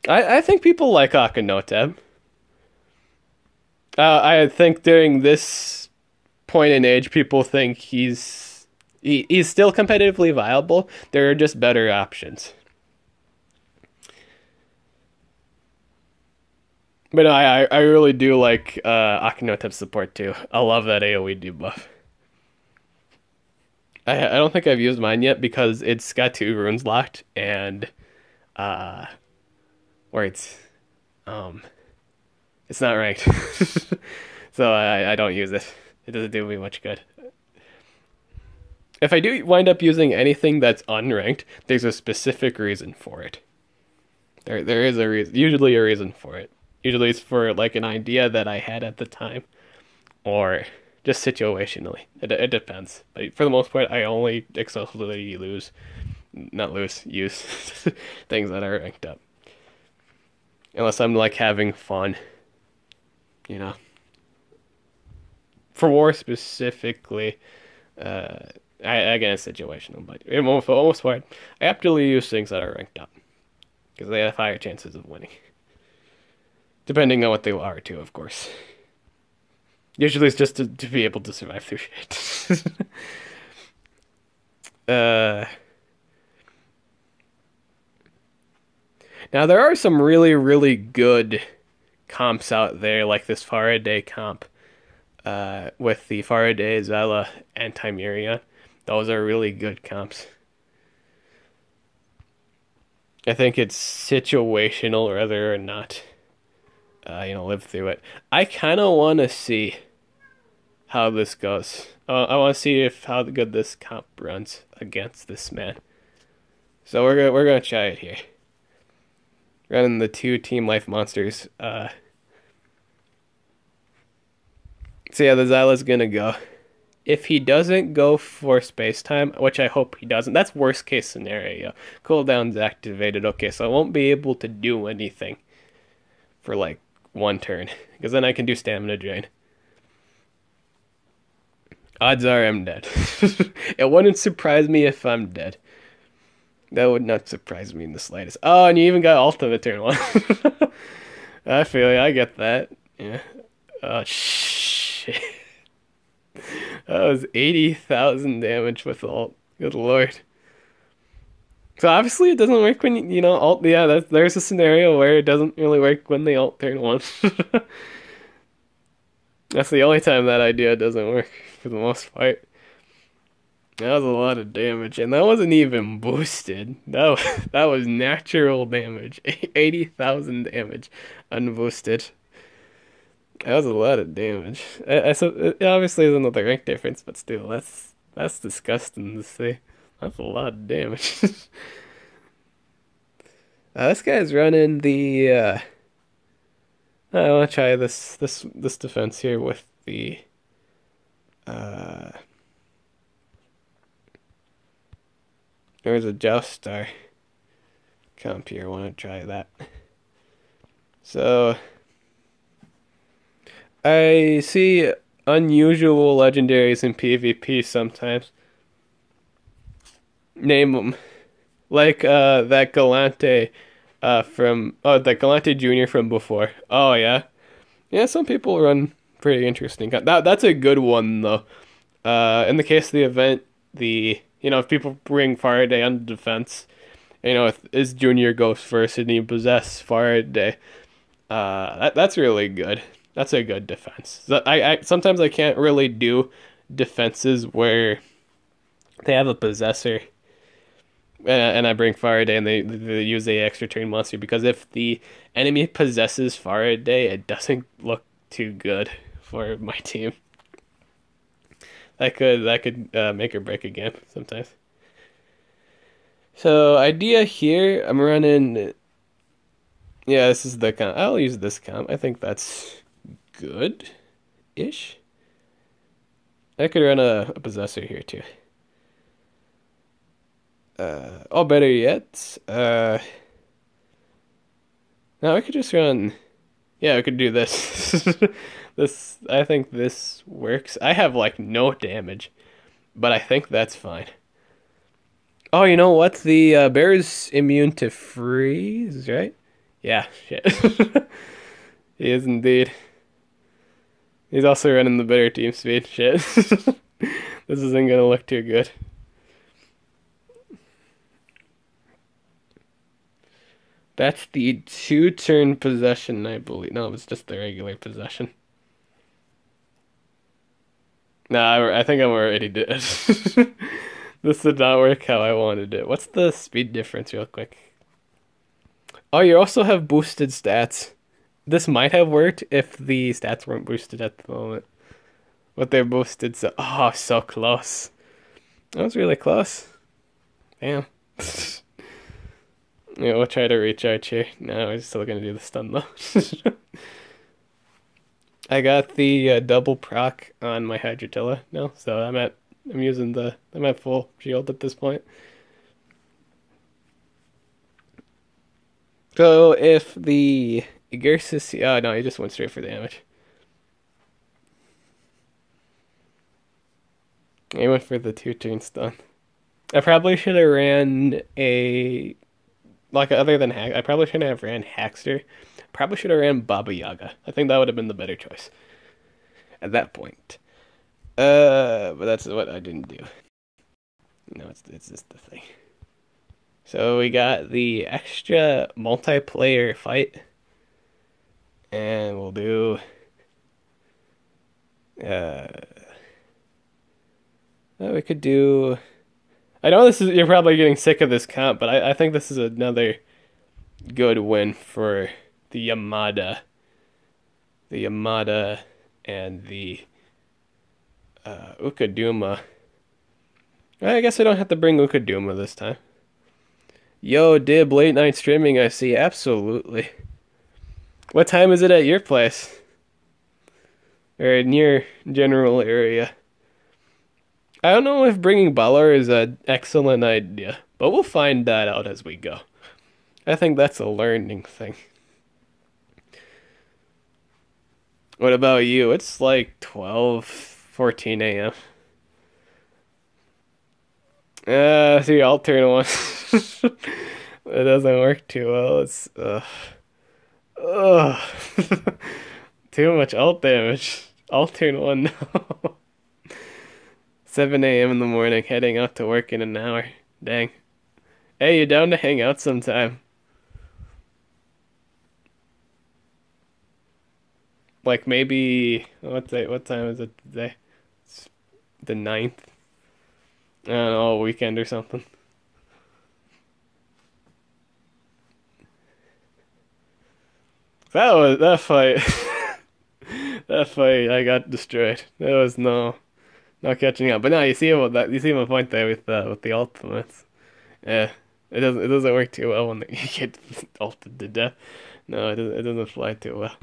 Speaker 1: I think people like Akhenaten. I think during this point in age, people think he's still competitively viable. There are just better options. But I really do like Akhenaten's support too. I love that AoE debuff. I don't think I've used mine yet because it's got 2 runes locked and where it's not ranked. So I don't use it. It doesn't do me much good. If I do wind up using anything that's unranked, there's a specific reason for it. There is a reason, usually a reason for it. Usually it's for like an idea that I had at the time, or just situationally. It depends. But for the most part, I only exclusively use things that are ranked up. Unless I'm like having fun, you know. For war specifically, again, it's situational, but for the most part, I absolutely use things that are ranked up because they have higher chances of winning. Depending on what they are, too, of course. Usually it's just to be able to survive through shit. Now, there are some really good comps out there, like this Faraday comp with the Faraday, Zella, and Timerion. Those are really good comps. I think it's situational whether or not live through it. I kind of want to see how this goes. I want to see how good this comp runs against this man. So we're gonna try it here. Running the 2 team life monsters. So yeah, the Zyla's gonna go. If he doesn't go for space time, which I hope he doesn't, that's worst case scenario. Cooldown's activated. Okay, so I won't be able to do anything for like 1 turn, because then I can do stamina drain. Odds are I'm dead. It wouldn't surprise me if I'm dead. That would not surprise me in the slightest. Oh, and you even got ultimate turn 1. I feel you. I get that. Yeah. Oh, shit. That was 80,000 damage with ult. Good lord. So obviously it doesn't work when ult. Yeah, there's a scenario where it doesn't really work when they ult turn 1. That's the only time that idea doesn't work for the most part. That was a lot of damage, and that wasn't even boosted. That was natural damage. 80,000 damage, unboosted. That was a lot of damage. So it obviously isn't the rank difference, but still, that's disgusting to see. That's a lot of damage. This guy's running the. I want to try this defense here with the. There's a Joustar comp here. I want to try that. So I see unusual legendaries in PvP sometimes. Name them. Like that Galante from that Galante Jr. from before. Oh yeah. Yeah, some people run pretty interesting. That's a good one though. In the case of the event, if people bring Faraday on defense, if his junior goes first and you possess Faraday, that's really good. That's a good defense. So I sometimes I can't really do defenses where they have a possessor, and I bring Faraday and they use a extra train monster because if the enemy possesses Faraday, it doesn't look too good for my team. That could make or break a game sometimes. So idea here, I'm running. Yeah, this is the comp. I'll use this comp. I think that's good-ish. I could run a possessor here too. Better yet, no, I could just run. Yeah, I could do this. I think this works. I have like no damage, but I think that's fine. Oh, you know what? The bear is immune to freeze, right? Yeah, shit. He is indeed. He's also running the better team speed. Shit. This isn't gonna look too good. That's the 2-turn possession, I believe. No, it's just the regular possession. Nah, I think I'm already dead. This did not work how I wanted it. What's the speed difference, real quick? Oh, you also have boosted stats. This might have worked if the stats weren't boosted at the moment. But they're boosted, so... Oh, so close. That was really close. Damn. Yeah, we'll try to recharge here. No, we're still gonna do the stun though. I got the double proc on my Hydrotilla now, so I'm at full shield at this point. So if the Gersis, oh no, he just went straight for damage. He went for the 2-turn stun. I probably should have ran a other than Hack. I probably shouldn't have ran Hackster. Probably should have ran Baba Yaga. I think that would have been the better choice at that point. But that's what I didn't do. No, it's just the thing. So we got the extra multiplayer fight, and we'll do. We could do. I know you're probably getting sick of this comp, but I think this is another good win for the Yamada. The Yamada and the Ukaduma. I guess I don't have to bring Ukaduma this time. Yo, Dib, late night streaming, I see. Absolutely. What time is it at your place? Or in your general area? I don't know if bringing Balor is an excellent idea, but we'll find that out as we go. I think that's a learning thing. What about you? It's like 12:14 a.m. See, I'll turn one. It doesn't work too well. It's ugh. Too much alt damage. I'll turn one now. 7 a.m. in the morning, heading out to work in an hour. Dang. Hey, you down to hang out sometime? Like maybe what time is it today? It's the 9th. I don't know, weekend or something. That fight. That fight, I got destroyed. There was no catching up. But no, you see what that you see my point there with the ultimates. Yeah, it doesn't work too well when you get ulted to death. No, it doesn't fly too well.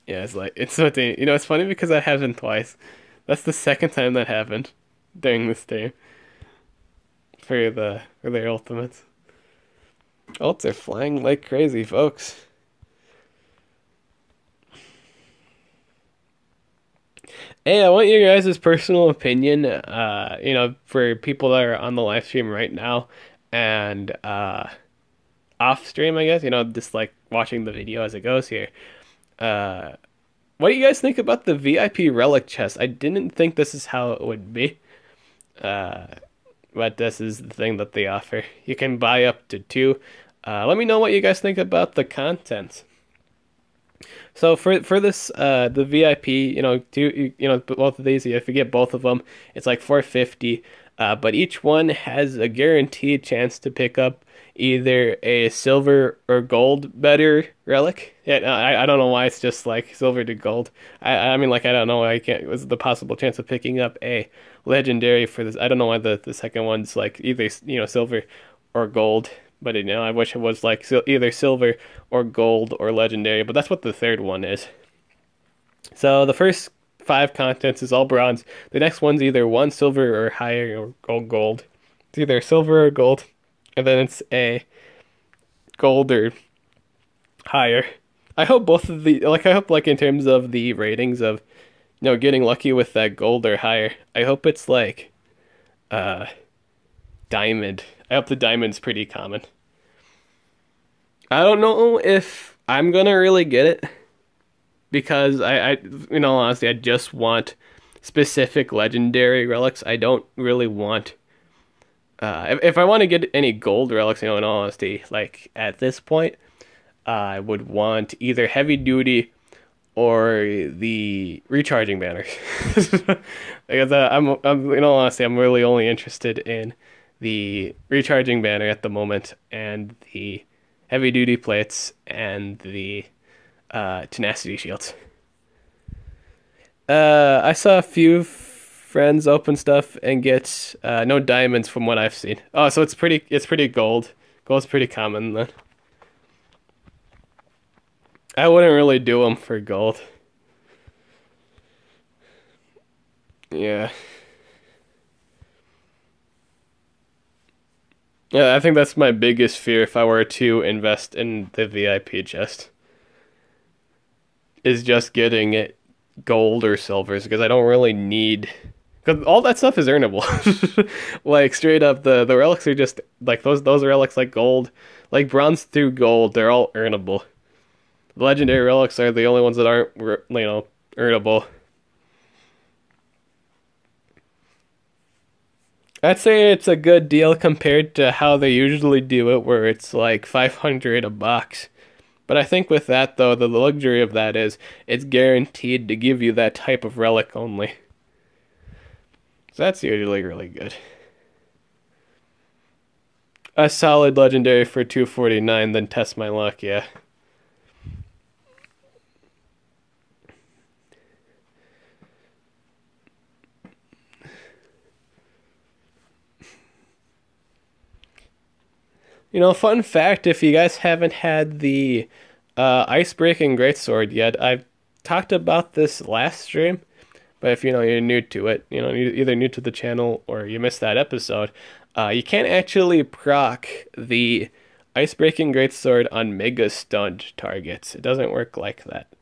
Speaker 1: Yeah, it's something. It's funny because that happened twice. That's the second time that happened during this game for their ultimates. Ults are flying like crazy, folks. Hey, I want your guys' personal opinion, for people that are on the live stream right now and off stream, I guess, just like watching the video as it goes here. Uh, what do you guys think about the VIP relic chest? I didn't think this is how it would be, uh, but this is the thing that they offer. You can buy up to two. Let me know what you guys think about the content. So for this the VIP, both of these, if you get both of them, it's like 450. But each one has a guaranteed chance to pick up either a silver or gold better relic. Yeah, no, I don't know why it's just like silver to gold. I mean, like, I don't know why I can't. What's the possible chance of picking up a legendary for this? I don't know why the second one's like either silver or gold. But I wish it was like either silver or gold or legendary. But that's what the third one is. So the first five contents is all bronze. The next one's either one silver or higher or gold. It's either silver or gold, and then it's a gold or higher. I hope both of the I hope like in terms of the ratings of getting lucky with that gold or higher. I hope it's like uh diamond. I hope the diamond's pretty common. I don't know if I'm gonna really get it because honestly, I just want specific legendary relics. I don't really want. If I want to get any gold relics, in all honesty, like at this point, I would want either heavy duty or the recharging banners. Because in all honesty, I'm really only interested in the recharging banner at the moment and the heavy duty plates and the tenacity shields. I saw a few friends open stuff and get no diamonds from what I've seen. Oh, so it's pretty gold. Gold's pretty common then. I wouldn't really do them for gold. Yeah. Yeah, I think that's my biggest fear if I were to invest in the VIP chest. Is just getting it gold or silvers because I don't really need because all that stuff is earnable. Like straight up the relics are just like those relics like gold, like bronze through gold, they're all earnable. The legendary relics are the only ones that aren't earnable. I'd say it's a good deal compared to how they usually do it, where it's like 500 a box. But I think with that, though, the luxury of that is it's guaranteed to give you that type of relic only. So that's usually really good. A solid legendary for 249, then test my luck, yeah. Fun fact, if you guys haven't had the ice-breaking greatsword yet, I've talked about this last stream, but if you're new to it, you're either new to the channel or you missed that episode, you can't actually proc the ice-breaking greatsword on mega stunned targets. It doesn't work like that.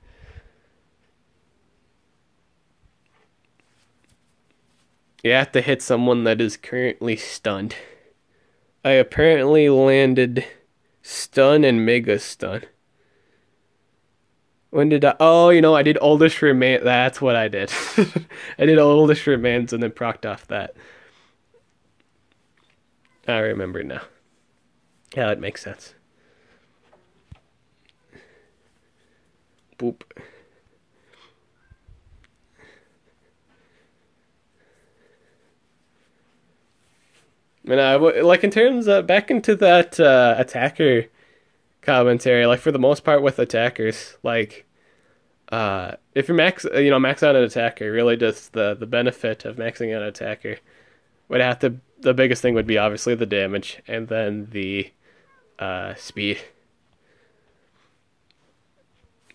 Speaker 1: You have to hit someone that is currently stunned. I apparently landed stun and mega stun. When did I? Oh, I did oldish remain. That's what I did. I did oldish remains and then procced off that. I remember now. Yeah, it makes sense. Boop. And like in terms of back into that attacker commentary, like for the most part with attackers, like if you max out an attacker, really just the benefit of maxing out an attacker would have to the biggest thing would be obviously the damage and then the speed.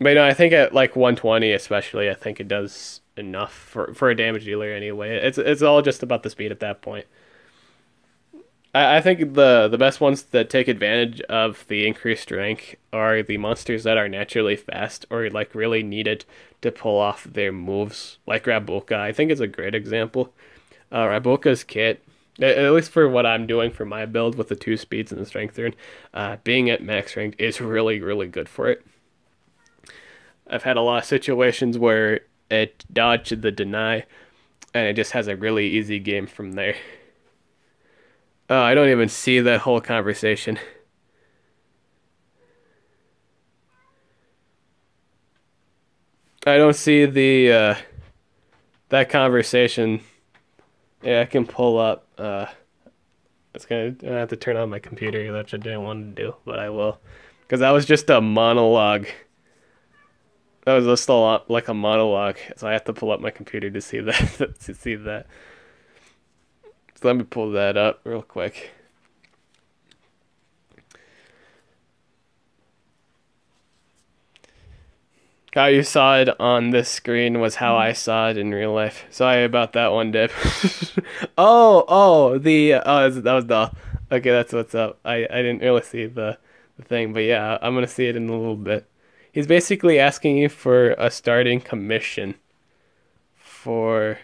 Speaker 1: But I think at like 120 especially, I think it does enough for a damage dealer anyway. It's all just about the speed at that point. I think the best ones that take advantage of the increased rank are the monsters that are naturally fast or like really needed to pull off their moves, like Raboka. I think is a great example. Raboka's kit, at least for what I'm doing for my build with the two speeds and the strength turn, being at max rank is really, really good for it. I've had a lot of situations where it dodged the deny, and it just has a really easy game from there. I don't even see that whole conversation. I don't see the that conversation. Yeah, I can pull up. I have to turn on my computer, which I didn't want to do, but I will, because that was just a monologue. That was just a lot like a monologue, so I have to pull up my computer to see that. To see that. So let me pull that up real quick. How you saw it on this screen was how I saw it in real life. Sorry about that one, Dip. That was the okay. That's what's up. I didn't really see the thing, but yeah, I'm gonna see it in a little bit. He's basically asking you for a starting commission for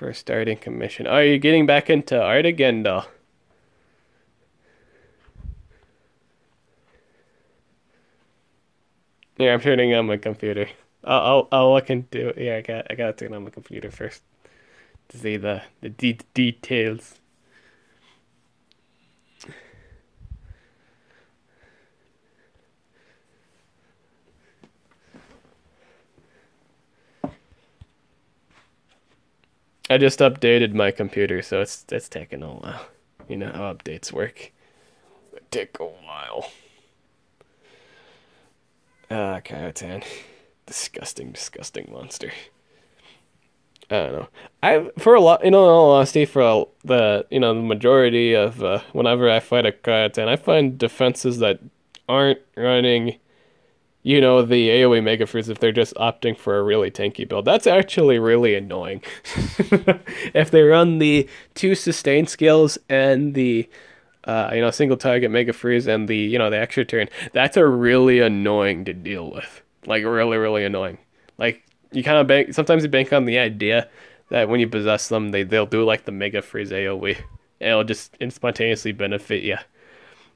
Speaker 1: a starting commission. Oh, are you getting back into art again, though? Yeah, I'm turning on my computer. I'll look into it. Yeah, I gotta turn on my computer first to see the details. I just updated my computer, so it's taking a while. You know how updates work. They take a while. Ah, Kaioten. Disgusting, disgusting monster. I don't know. I for a lot, in all honesty, for the majority of whenever I fight a Kaioten, I find defenses that aren't running, the AoE Mega Freeze if they're just opting for a really tanky build. That's actually really annoying. If they run the two sustain skills and the single target Mega Freeze and the extra turn, that's a really annoying to deal with. Like really, really annoying. Like you kind of sometimes you bank on the idea that when you possess them, they'll do like the Mega Freeze AoE. It'll just spontaneously benefit you.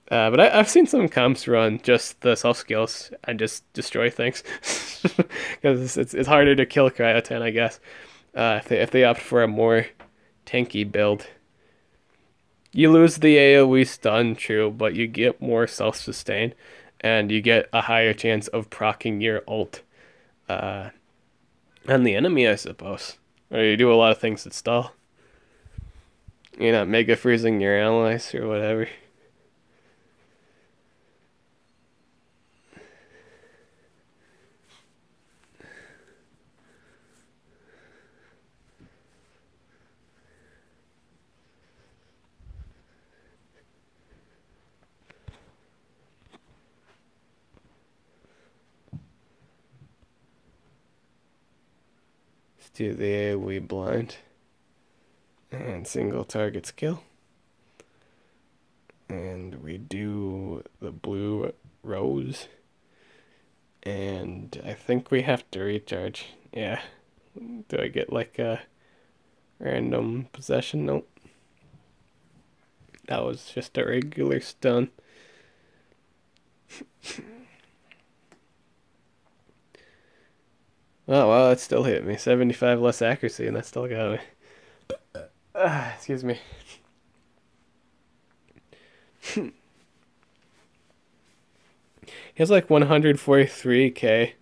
Speaker 1: But I've seen some comps run just the self skills and just destroy things because it's harder to kill Cryotan, I guess. If they opt for a more tanky build, you lose the AoE stun, true, but you get more self sustain, and you get a higher chance of proccing your ult uh, on the enemy, I suppose. Or you do a lot of things that stall. You're not mega freezing your allies or whatever. Let's do the AoE blind. And single target skill. And we do the blue rose. And I think we have to recharge. Yeah. Do I get like a random possession? Nope. That was just a regular stun. Oh, well, it still hit me. 75 less accuracy, and that still got me. Excuse me. He has like 143k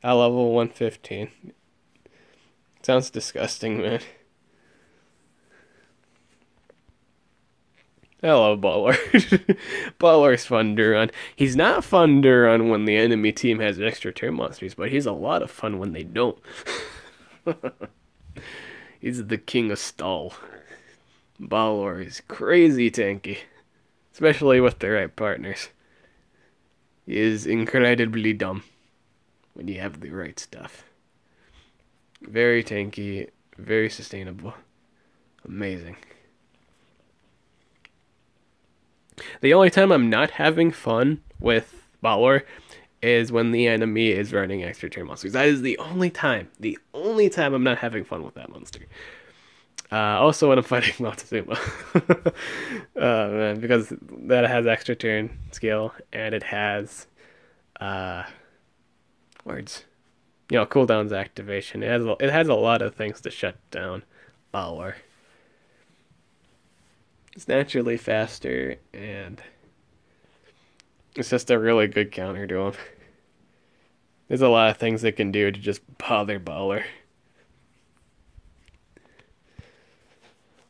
Speaker 1: at level 115. Sounds disgusting, man. I love Butler. Butler's fun to run. He's not fun to run when the enemy team has extra turn monsters, but he's a lot of fun when they don't. He's the king of stall. Balor is crazy tanky, especially with the right partners. He is incredibly dumb when you have the right stuff. Very tanky, very sustainable. Amazing. The only time I'm not having fun with Balor is when the enemy is running extra turn monsters. That is the only time I'm not having fun with that monster. Also when I'm fighting Montezuma. Man, because that has extra turn skill and it has uh words. Cooldown's activation. It has a lot of things to shut down Balor. It's naturally faster and it's just a really good counter to him. There's a lot of things it can do to just bother Balor.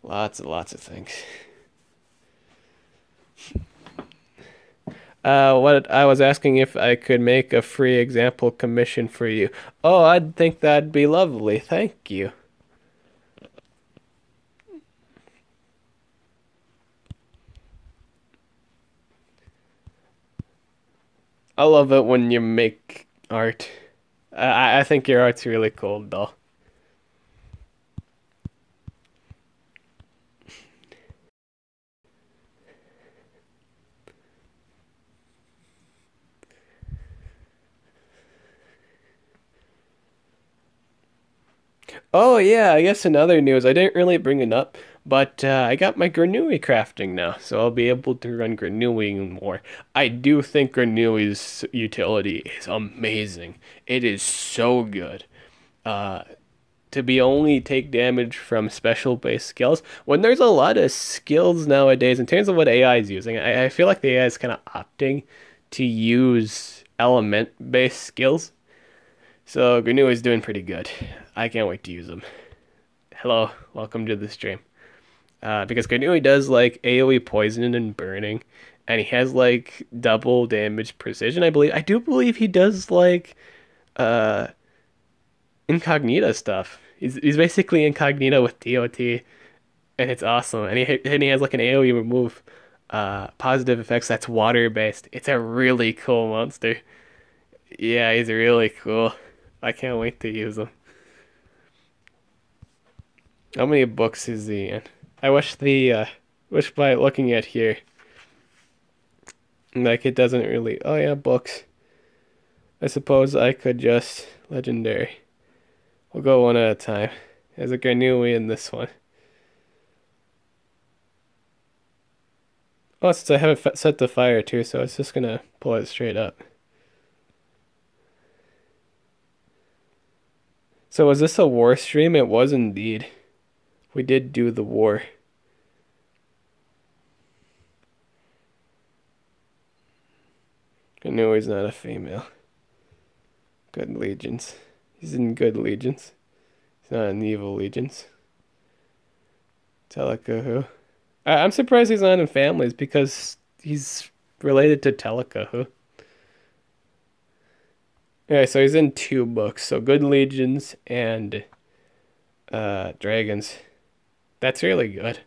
Speaker 1: Lots and lots of things. What I was asking if I could make a free example commission for you. Oh, I'd think that'd be lovely. Thank you. I love it when you make art. I think your art's really cool, though. Oh yeah, I guess in other news, I didn't really bring it up, but I got my Granui crafting now, so I'll be able to run Granui more. I do think Granui's utility is amazing. It is so good. Uh, to be only take damage from special based skills when there's a lot of skills nowadays in terms of what AI is using. I feel like the AI is kind of opting to use element based skills. So Granui is doing pretty good. I can't wait to use them. Hello, welcome to the stream. Because Granui does like AoE poison and burning, and he has like double damage precision. I do believe he does like uh incognita stuff. He's basically incognito with DOT, and it's awesome. And he has like an AoE remove positive effects that's water based. It's a really cool monster. Yeah, he's really cool. I can't wait to use him. How many books is he in? I wish by looking at here, like it doesn't really. Oh yeah, books. I suppose I could just legendary. We'll go one at a time. There's a Granui in this one. Oh, since I have it set to fire too, so it's just gonna pull it straight up. So was this a war stream? It was indeed. We did do the war. Ganui's not a female. Good legions. He's in good legions. He's not in evil legions. Telekahu. I'm surprised he's not in families because he's related to Telekahu. Yeah, so he's in two books. So good legions and dragons. That's really good.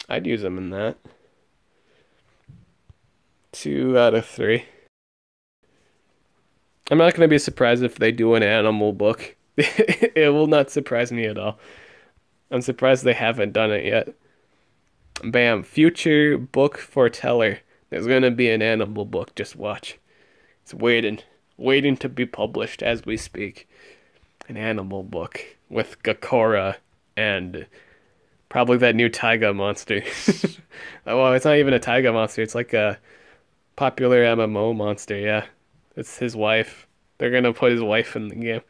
Speaker 1: I'd use him in that. 2 out of 3. I'm not going to be surprised if they do an animal book. It will not surprise me at all. I'm surprised they haven't done it yet. Bam, future book foreteller. There's going to be an animal book. Just watch. It's waiting to be published as we speak. An animal book with Gakora and probably that new taiga monster. Well, it's not even a taiga monster. It's like a popular MMO monster. Yeah, it's his wife. They're gonna put his wife in the game.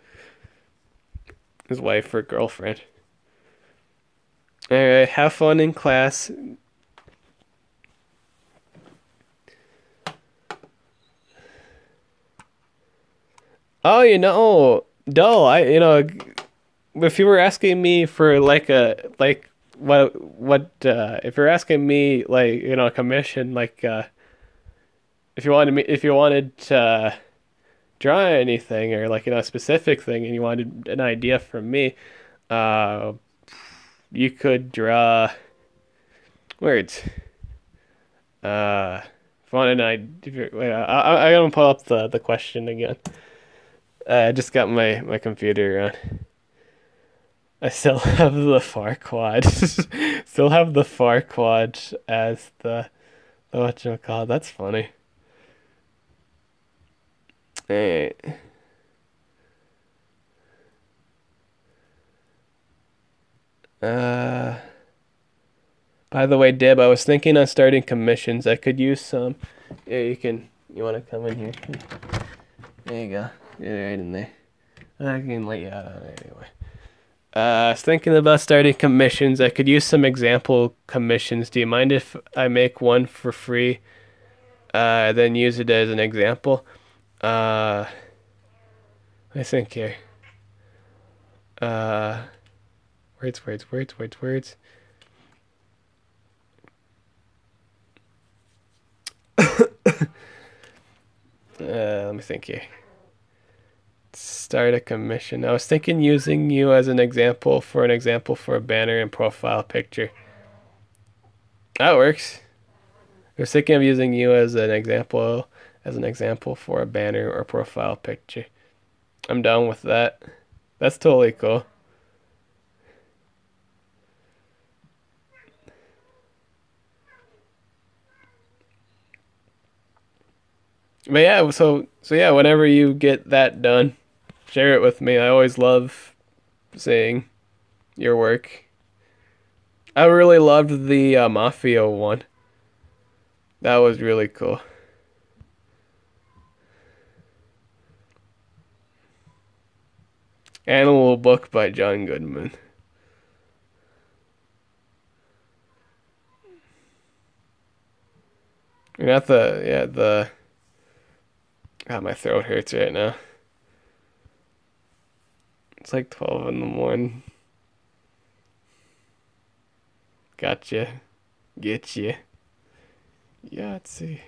Speaker 1: His wife or girlfriend. All right, have fun in class. Oh, Dull. If you were asking me for like if you're asking me like a commission like if you wanted to draw anything or like a specific thing and you wanted an idea from me, uh you could draw words. If you wanted an idea, wait, I gotta pull up the question again. I just got my computer on. I still have the far quad. Still have the far quad as the whatchamacallit. That's funny. Hey. Uh, by the way, Dib, I was thinking on starting commissions. I could use some. Yeah, you can. You want to come in here? There you go. You're right in there. I can let you out on it anyway. I was thinking about starting commissions. I could use some example commissions. Do you mind if I make one for free, then use it as an example? I think here. Words. Let me think here. Start a commission. I was thinking using you as an example for a banner and profile picture. That works. I was thinking of using you as an example for a banner or profile picture. I'm down with that. That's totally cool. But yeah, so yeah, whenever you get that done, share it with me. I always love seeing your work. I really loved the Mafia one. That was really cool. Animal Book by John Goodman. Not the. God, my throat hurts right now. It's like 12 in the morning. Gotcha. Get you. Yeah, let's see.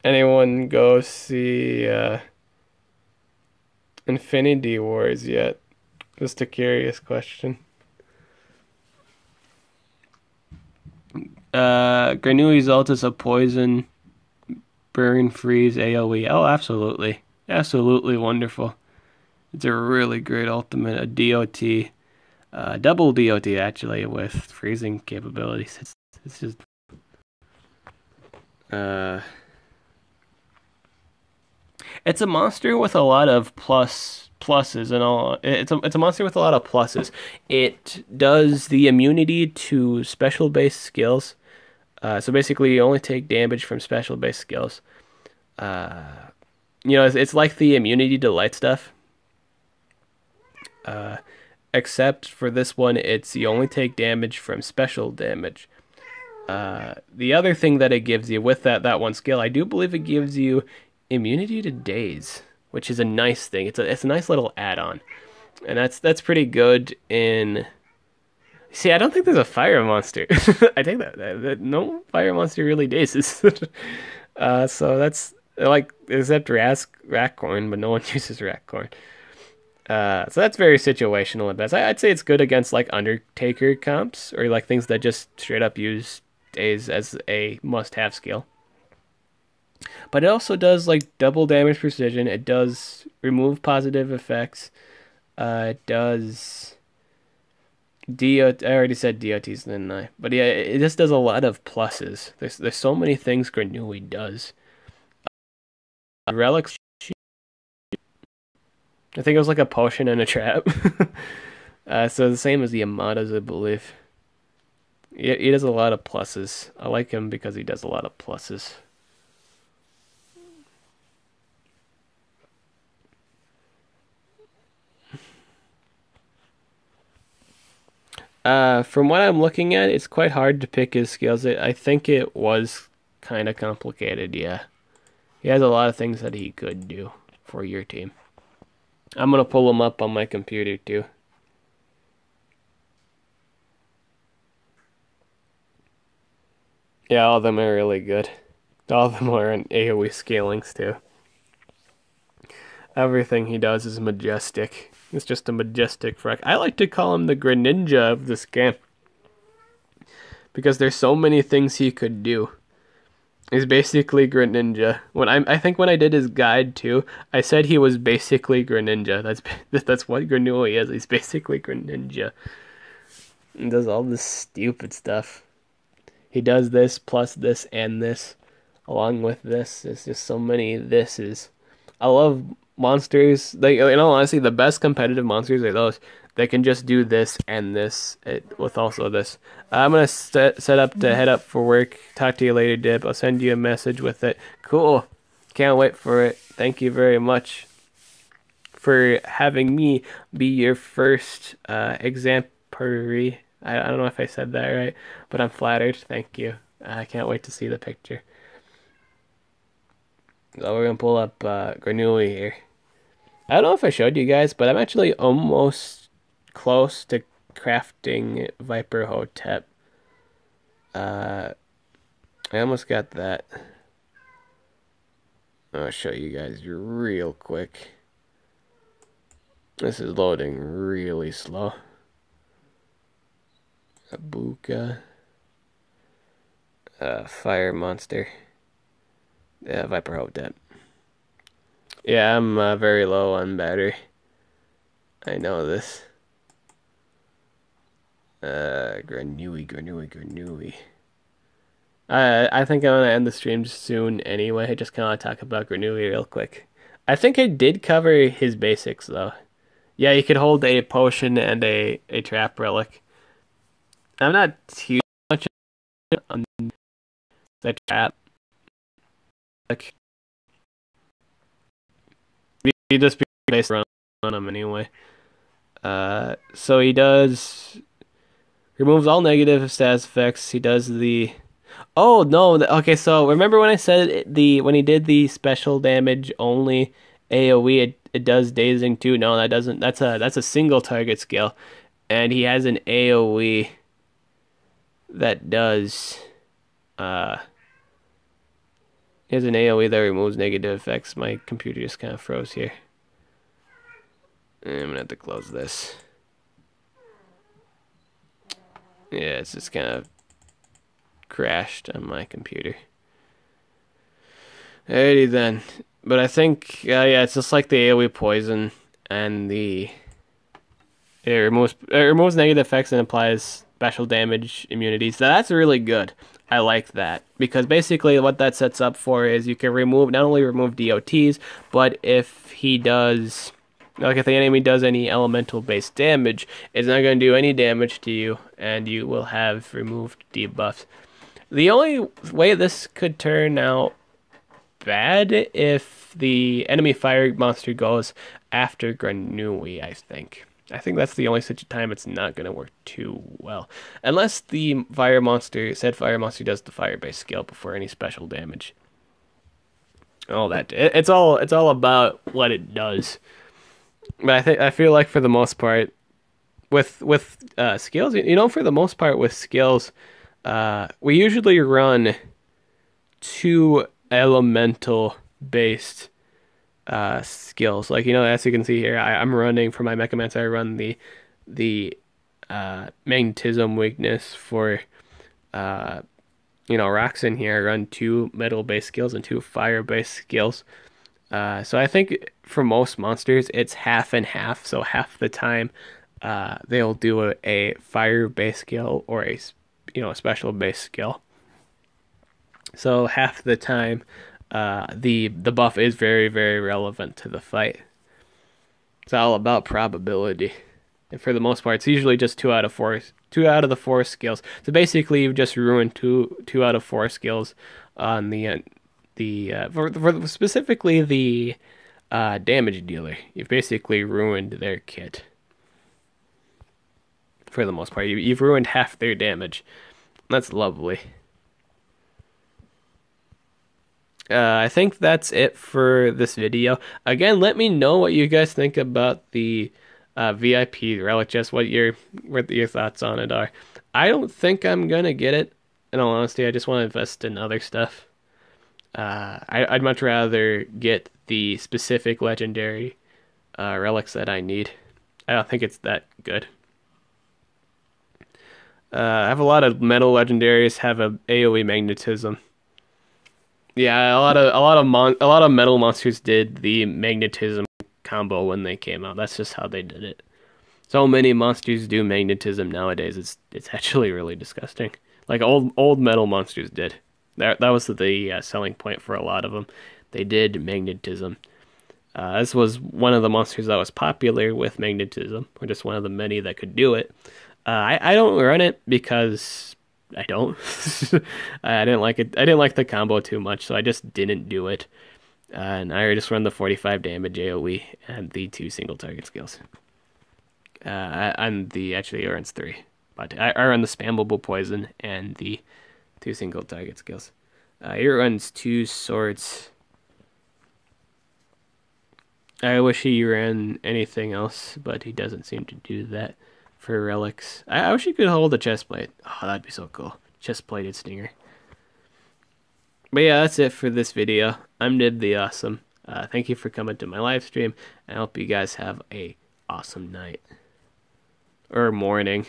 Speaker 1: Anyone go see Infinity Wars yet? Just a curious question. Granui's ult is a poison, burn, freeze, AoE. Oh, absolutely. Absolutely wonderful. It's a really great ultimate, a DOT. Double DOT actually with freezing capabilities. It's just it's a monster with a lot of pluses and all. It's a monster with a lot of pluses. It does the immunity to special based skills. So basically, you only take damage from special based skills. It's like the immunity to light stuff. Except for this one, it's you only take damage from special damage. The other thing that it gives you with that one skill, I do believe it gives you immunity to daze, which is a nice thing. It's a nice little add-on, and that's pretty good in. See, I don't think there's a fire monster. I take that no fire monster really dazes. So that's like except Ratcorn, but no one uses Ratcorn. So that's very situational at best. I'd say it's good against like Undertaker comps or like things that just straight up use daze as a must-have skill. But it also does like double damage precision. It does remove positive effects. It does DOT. I already said DOTs, didn't I? But yeah, it just does a lot of pluses. There's so many things Granui does. Relics. I think it was like a potion and a trap. So the same as the Amadas, I believe. He does a lot of pluses. I like him because he does a lot of pluses. From what I'm looking at, it's quite hard to pick his skills. I think it was kind of complicated, yeah. He has a lot of things that he could do for your team. I'm going to pull them up on my computer, too. Yeah, all of them are really good. All of them are in AoE scalings, too. Everything he does is majestic. It's just a majestic frack. I like to call him the Greninja of this game. Because there's so many things he could do. He's basically Greninja. I think when I did his guide too, I said he was basically Greninja. That's what Granui is. He's basically Greninja. He does all this stupid stuff. He does this plus this and this, along with this. It's just so many thises. I love monsters. Like, in all honesty, the best competitive monsters are those that can just do this and this with also this. I'm gonna set up to head up for work. Talk to you later, Dib. I'll send you a message with it. Cool. Can't wait for it. Thank you very much for having me be your first exemplary. I don't know if I said that right, but I'm flattered. Thank you. I can't wait to see the picture. So we're gonna pull up Granui here. I don't know if I showed you guys, but I'm actually almost close to crafting Viper Hotep. I almost got that. I'll show you guys real quick. This is loading really slow. Abuka. Fire Monster. Yeah, Viper Hotep. Yeah, I'm very low on battery. I know this. Granui. I think I'm gonna end the stream soon anyway. Just kind of talk about Granui real quick. I think I did cover his basics though. Yeah, you could hold a potion and a trap relic. I'm not too much on the trap. Like, you just be based around on him anyway. So he does removes all negative status effects. He does the oh no, okay. So remember when I said when he did the special damage only AOE, it does dazing too. No, that doesn't. That's a single target skill, and he has an AOE that does he has an AOE that removes negative effects. My computer just kind of froze here. I'm gonna have to close this. Yeah, it's just kind of crashed on my computer. Alrighty then. But I think, yeah, it's just like the AoE poison and it removes negative effects and applies special damage immunities. So that's really good. I like that because basically what that sets up for is you can not only remove DOTs, but if he does, like if the enemy does any elemental based damage, it's not going to do any damage to you, and you will have removed debuffs. The only way this could turn out bad if the enemy fire monster goes after Granui, I think. I think that's the only such time it's not going to work too well. Unless the said fire monster does the fire-based skill before any special damage. All that. It's all about what it does. But I feel like for the most part, with skills, for the most part with skills, we usually run 2 elemental based skills. Like, as you can see here, I'm running for my Mechamancer. I run the magnetism weakness for rocks in here. I run 2 metal based skills and 2 fire based skills. So I think for most monsters it's half and half. So half the time they'll do a fire based skill or a special based skill. So half the time the buff is very, very relevant to the fight. It's all about probability. And for the most part, it's usually just 2 out of the 4 skills. So basically, you've just ruined two out of 4 skills on for specifically the damage dealer. You've basically ruined their kit. For the most part, you've ruined half their damage. That's lovely. I think that's it for this video. Again, let me know what you guys think about the VIP relic chest, what your thoughts on it are. I don't think I'm gonna get it. In all honesty, I just want to invest in other stuff. I'd much rather get the specific legendary relics that I need. I don't think it's that good. I have a lot of metal legendaries have a AoE magnetism.
Speaker 2: Yeah, a lot of metal monsters did the magnetism combo when they came out. That's just how they did it. So many monsters do magnetism nowadays. It's actually really disgusting. Like old metal monsters did. That was the selling point for a lot of them. They did magnetism. This was one of the monsters that was popular with magnetism, or just one of the many that could do it. I don't run it because I don't. I didn't like it. I didn't like the combo too much, so I just didn't do it. And I just run the 45 damage AoE and the two single target skills. And the actually it runs three, but I run the spammable poison and the two single target skills. It runs two swords. I wish he ran anything else, but he doesn't seem to do that for relics. I wish he could hold a chest plate. Oh, that'd be so cool. Chest plated stinger. But yeah, that's it for this video. I'm Nib the Awesome. Thank you for coming to my live stream. I hope you guys have a awesome night. Or morning.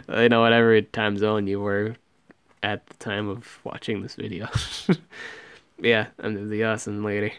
Speaker 2: You know, whatever time zone you were at the time of watching this video. Yeah, I'm Nib the Awesome. Later.